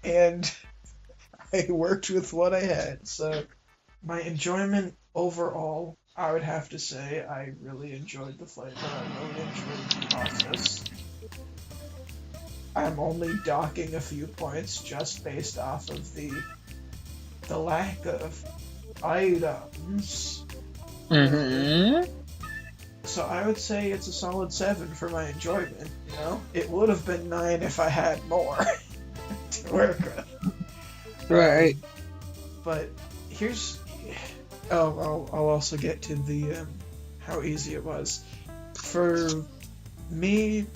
and I worked with what I had. So my enjoyment overall, I would have to say I really enjoyed the flavor. I really enjoyed the process. I'm only docking a few points just based off of the lack of items. Mm-hmm. So I would say it's a solid 7 for my enjoyment. You know, it would have been 9 if I had more to work with. Right. But here's, I'll also get to the how easy it was. For me,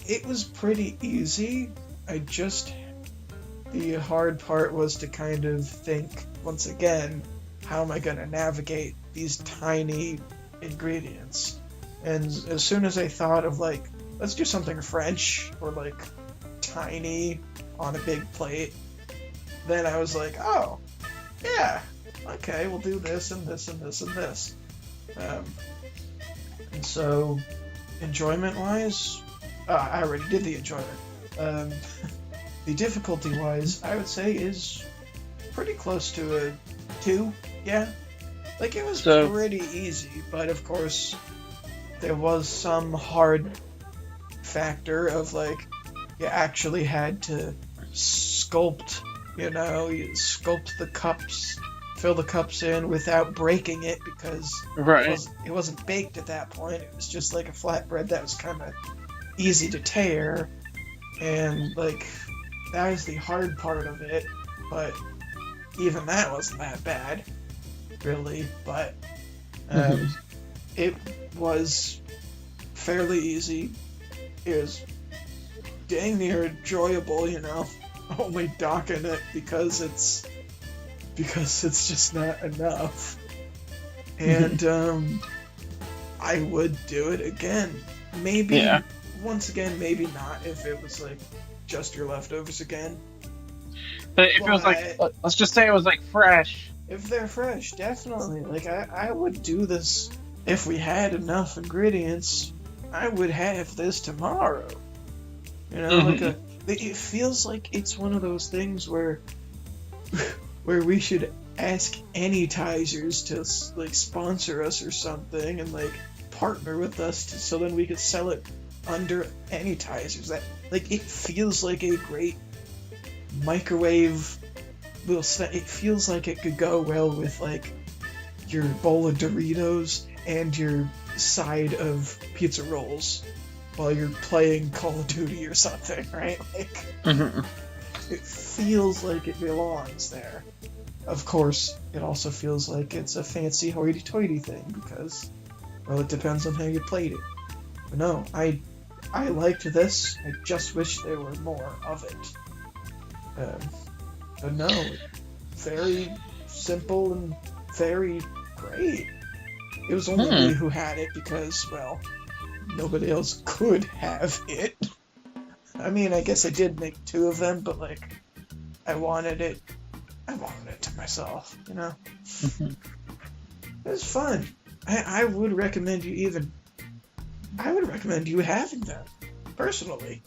it was pretty easy. The hard part was to kind of think, once again, how am I going to navigate these tiny ingredients? And as soon as I thought of, like, let's do something French, or, like, tiny on a big plate, then I was like, oh, yeah, okay, we'll do this and this and this and this. And so, enjoyment-wise, I already did the enjoyment. The difficulty-wise, I would say, is pretty close to a 2, yeah. Like, it was pretty easy, but of course, there was some hard factor of, like, you actually had to sculpt, you sculpt the cups, fill the cups in without breaking it, because it wasn't baked at that point. It was just like a flatbread that was kind of easy to tear, and, like, that was the hard part of it, but even that wasn't that bad, really, but it was fairly easy. It was dang near enjoyable, only docking it because it's just not enough. And I would do it again. Maybe once again, maybe not if it was like just your leftovers again. But if it was like, let's just say it was like fresh. If they're fresh, definitely. Like, I would do this if we had enough ingredients. I would have this tomorrow. It feels like it's one of those things where we should ask Anytizers to, like, sponsor us or something and, like, partner with us so then we could sell it under Anytizers. That, like, it feels like a great microwave little snack. It feels like it could go well with, like, your bowl of Doritos and your side of pizza rolls while you're playing Call of Duty or something, right? Like, it feels like it belongs there. Of course, it also feels like it's a fancy hoity-toity thing because, well, it depends on how you played it. But no, I liked this. I just wish there were more of it. But no, very simple and very great. It was only me who had it because, well, nobody else could have it. I mean, I guess I did make 2 of them, but, like, I wanted it to myself, It was fun. I would recommend you having them, personally.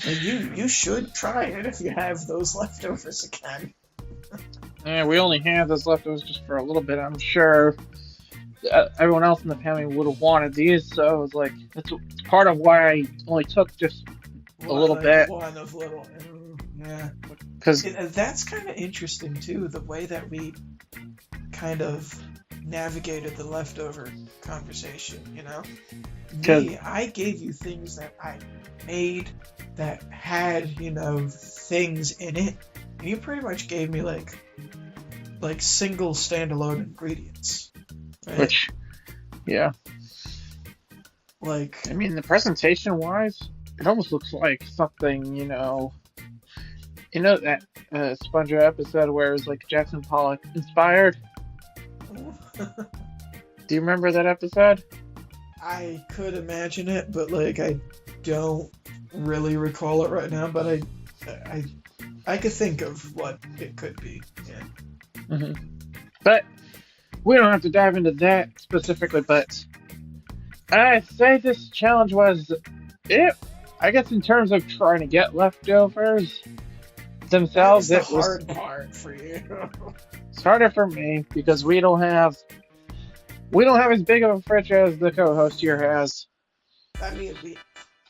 And you should try it if you have those leftovers again. Yeah, we only have those leftovers just for a little bit. I'm sure everyone else in the family would have wanted these, so it was like, that's part of why I only took just a little bit. One of little, yeah. Because that's kind of interesting too, the way that we kind of navigated the leftover conversation. I gave you things that I made that had things in it, and you pretty much gave me like single standalone ingredients. Right? Which, yeah. Like, I mean, the presentation wise, it almost looks like something, that SpongeBob episode where it was like Jackson Pollock inspired? Do you remember that episode? I could imagine it, but, like, I don't really recall it right now, but I could think of what it could be, yeah. But we don't have to dive into that specifically, but I'd say this challenge was, it I guess in terms of trying to get leftovers That was themselves, the it was hard part for you. it's harder for me because we don't have as big of a fridge as the co-host here has. I mean,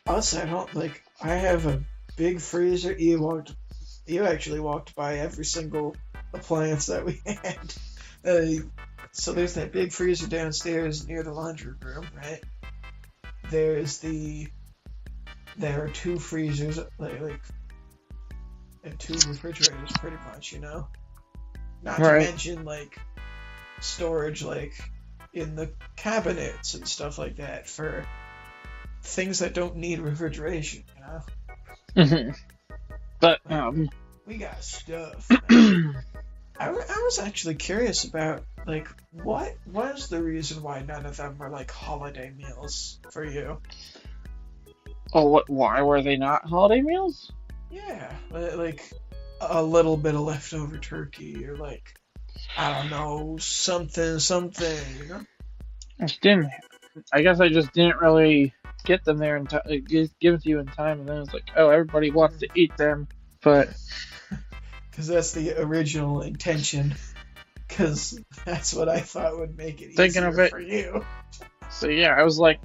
us, I don't like. I have a big freezer. You actually walked by every single appliance that we had. So there's that big freezer downstairs near the laundry room, right? There are two freezers, and two refrigerators, pretty much, you know. Not to Right. mention like storage, like in the cabinets and stuff like that for things that don't need refrigeration, you know. Hmm. But We got stuff. Man. I was actually curious about like what was the reason why none of them were like holiday meals for you? why were they not holiday meals? Yeah, like a little bit of leftover turkey or like I don't know something, you know. I guess I just didn't really get them there in time. Give it to you in time, and then it's like, oh, everybody wants to eat them, but Because that's the original intention. Because that's what I thought would make it Thinking easier of it- for you. so yeah, I was like,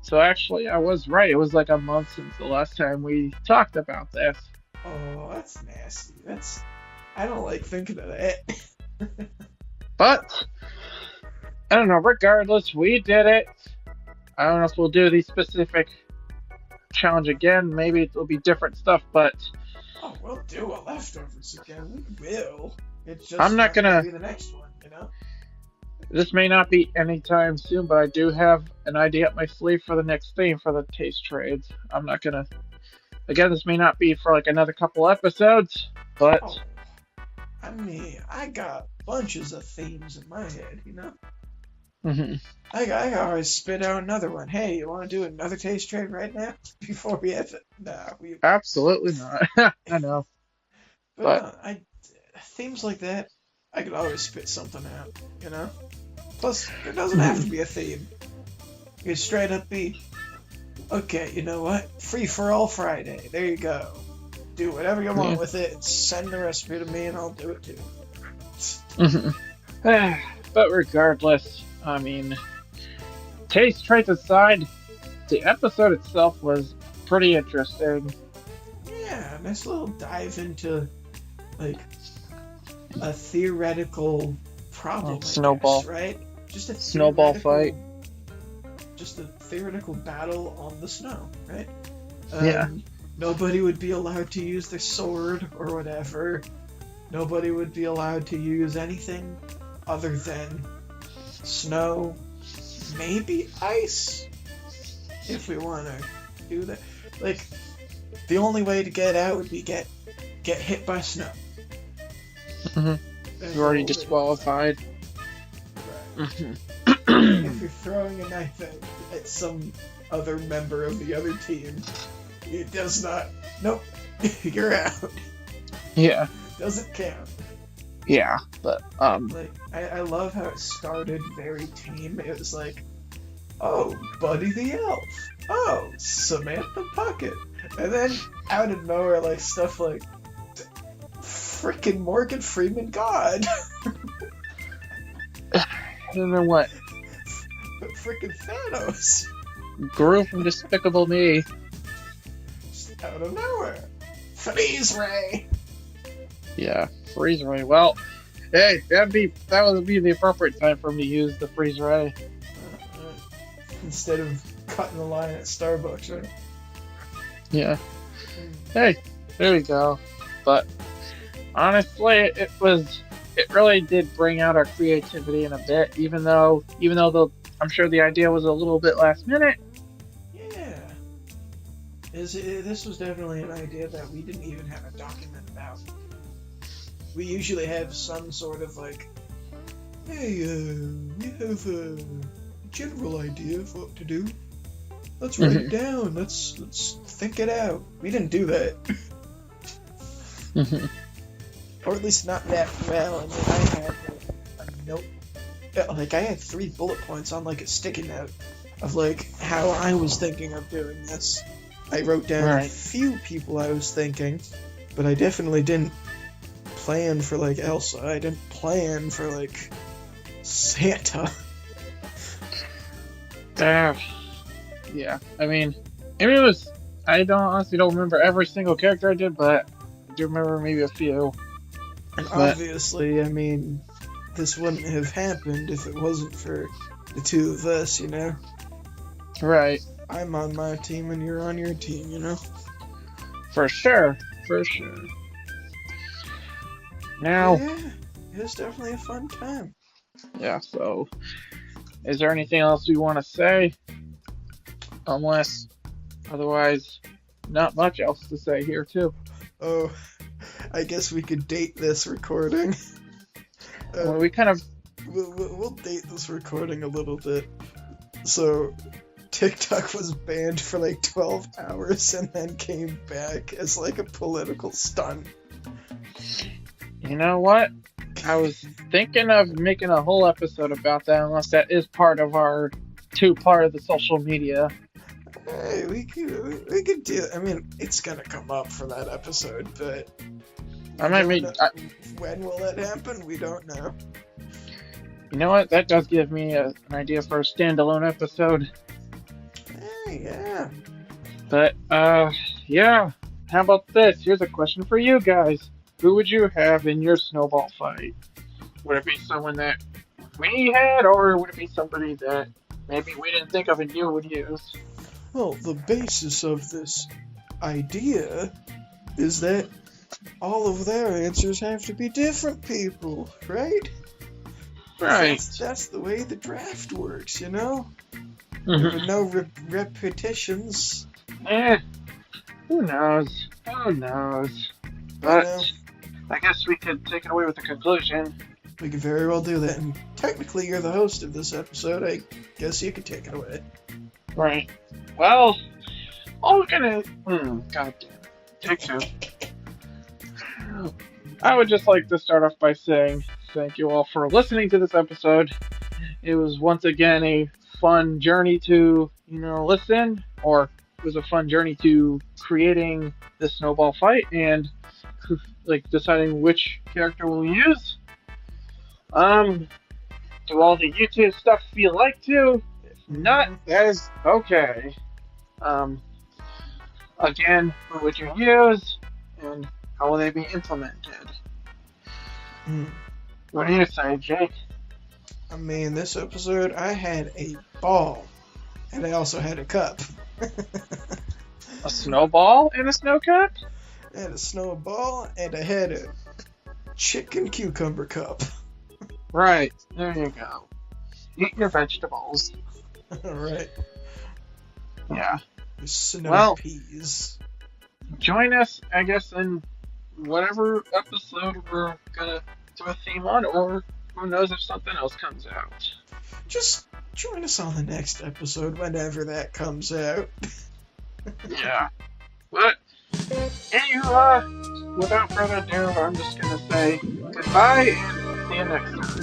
so actually, I was right. It was like a month since the last time we talked about this. Oh, that's nasty. I don't like thinking of that. But I don't know. Regardless, we did it. I don't know if we'll do the specific challenge again. Maybe it'll be different stuff, but Oh, we'll do a leftovers again. We will. It's just I'm not gonna- be the next one, you know. this may not be anytime soon. But I do have an idea up my sleeve for the next theme for the taste trades. I'm not gonna. Again, this may not be for like another couple episodes, but Oh, I mean, I got bunches of themes in my head, you know. Mhm. I always spit out another one. Hey, you want to do another taste trade right now before we have it? Nah, we. Absolutely not. I know. But no, themes like that, I could always spit something out, you know. Plus, there doesn't have to be a theme. You could straight up be, okay, you know what? Free for all Friday. There you go. Do whatever you want Yeah. with it. Send the recipe to me, and I'll do it too. Mhm. But regardless, I mean, taste traits aside, the episode itself was pretty interesting. Yeah, nice little dive into like a theoretical problem. I Snowball. guess, right? Just a Snowball theoretical- Just a theoretical battle on the snow, right? Yeah. Nobody would be allowed to use their sword or whatever. Nobody would be allowed to use anything other than snow, maybe ice, if we want to do that. Like, the only way to get out would be get hit by snow. Mhm. That's You're already the whole disqualified. thing. Right. Mhm. If you're throwing a knife at some other member of the other team, it does not. Nope, you're out. Yeah, Doesn't count. yeah, but Like, I love how it started very tame. It was like, oh, Buddy the Elf. Oh, Samantha Puckett. And then out of nowhere, like stuff like freaking Morgan Freeman God. and then what? Freaking Thanos. Grew from Despicable Me. Just out of nowhere. Freeze Ray. Yeah, freeze ray. Well, hey, that would be the appropriate time for me to use the freeze ray. Instead of cutting the line at Starbucks, right? Yeah. Hey, there we go. But honestly, it really did bring out our creativity in a bit, even though I'm sure the idea was a little bit last minute. Yeah. This was definitely an idea that we didn't even have a document about. We usually have some sort of like, hey, we have a general idea of what to do. Let's write it down. Let's think it out. We didn't do that. Or at least not that well. I mean, I had a note. Like, I had 3 bullet points on, like, a sticky note of, like, how I was thinking of doing this. I wrote down a Right. few people I was thinking, but I definitely didn't plan for, like, Elsa. I didn't plan for, like, Santa. Yeah. I mean, it was. I honestly don't remember every single character I did, but I do remember maybe a few. And But obviously, I mean, this wouldn't have happened if it wasn't for the two of us, you know? right, I'm on my team and you're on your team, you know? for sure, for sure. But Now, yeah, it was definitely a fun time. yeah. So, is there anything else you want to say? Unless, otherwise, not much else to say here too. Oh, I guess we could date this recording. Well, we kind of. We'll date this recording a little bit. So, TikTok was banned for like 12 hours and then came back as like a political stunt. You know what? I was thinking of making a whole episode about that, unless that is part of our two-part of the social media. Hey, we could do. I mean, it's gonna come up for that episode, but I might make. when will it happen? We don't know. You know what? That does give me an idea for a standalone episode. Hey, yeah. But, yeah. How about this? Here's a question for you guys. Who would you have in your snowball fight? Would it be someone that we had, or would it be somebody that maybe we didn't think of and you would use? Well, the basis of this idea is that all of their answers have to be different people, right? Right. That's the way the draft works, you know? There Mhm. were no repetitions. Who knows? Who knows? You But know? I guess we could take it away with the conclusion. We could very well do that. And technically, you're the host of this episode. I guess you could take it away. Right. Well, all we're gonna. God damn it. Take two. I would just like to start off by saying thank you all for listening to this episode. It was once again a fun journey to, listen, or it was a fun journey to creating the snowball fight and deciding which character we'll use. Do all the YouTube stuff if you like to. If not, that is okay. Again, who would you use, and how will they be implemented? What do you say, Jake? I mean, this episode, I had a ball. And I also had a cup. A snowball and a snow cup? I had a snowball, and I had a chicken cucumber cup. Right, there you go. Eat your vegetables. Alright. Yeah. Snow peas. Join us, I guess, in whatever episode we're gonna do a theme on, or who knows if something else comes out. Just join us on the next episode whenever that comes out. Yeah. But, anywho, without further ado, I'm just gonna say goodbye and see you next time.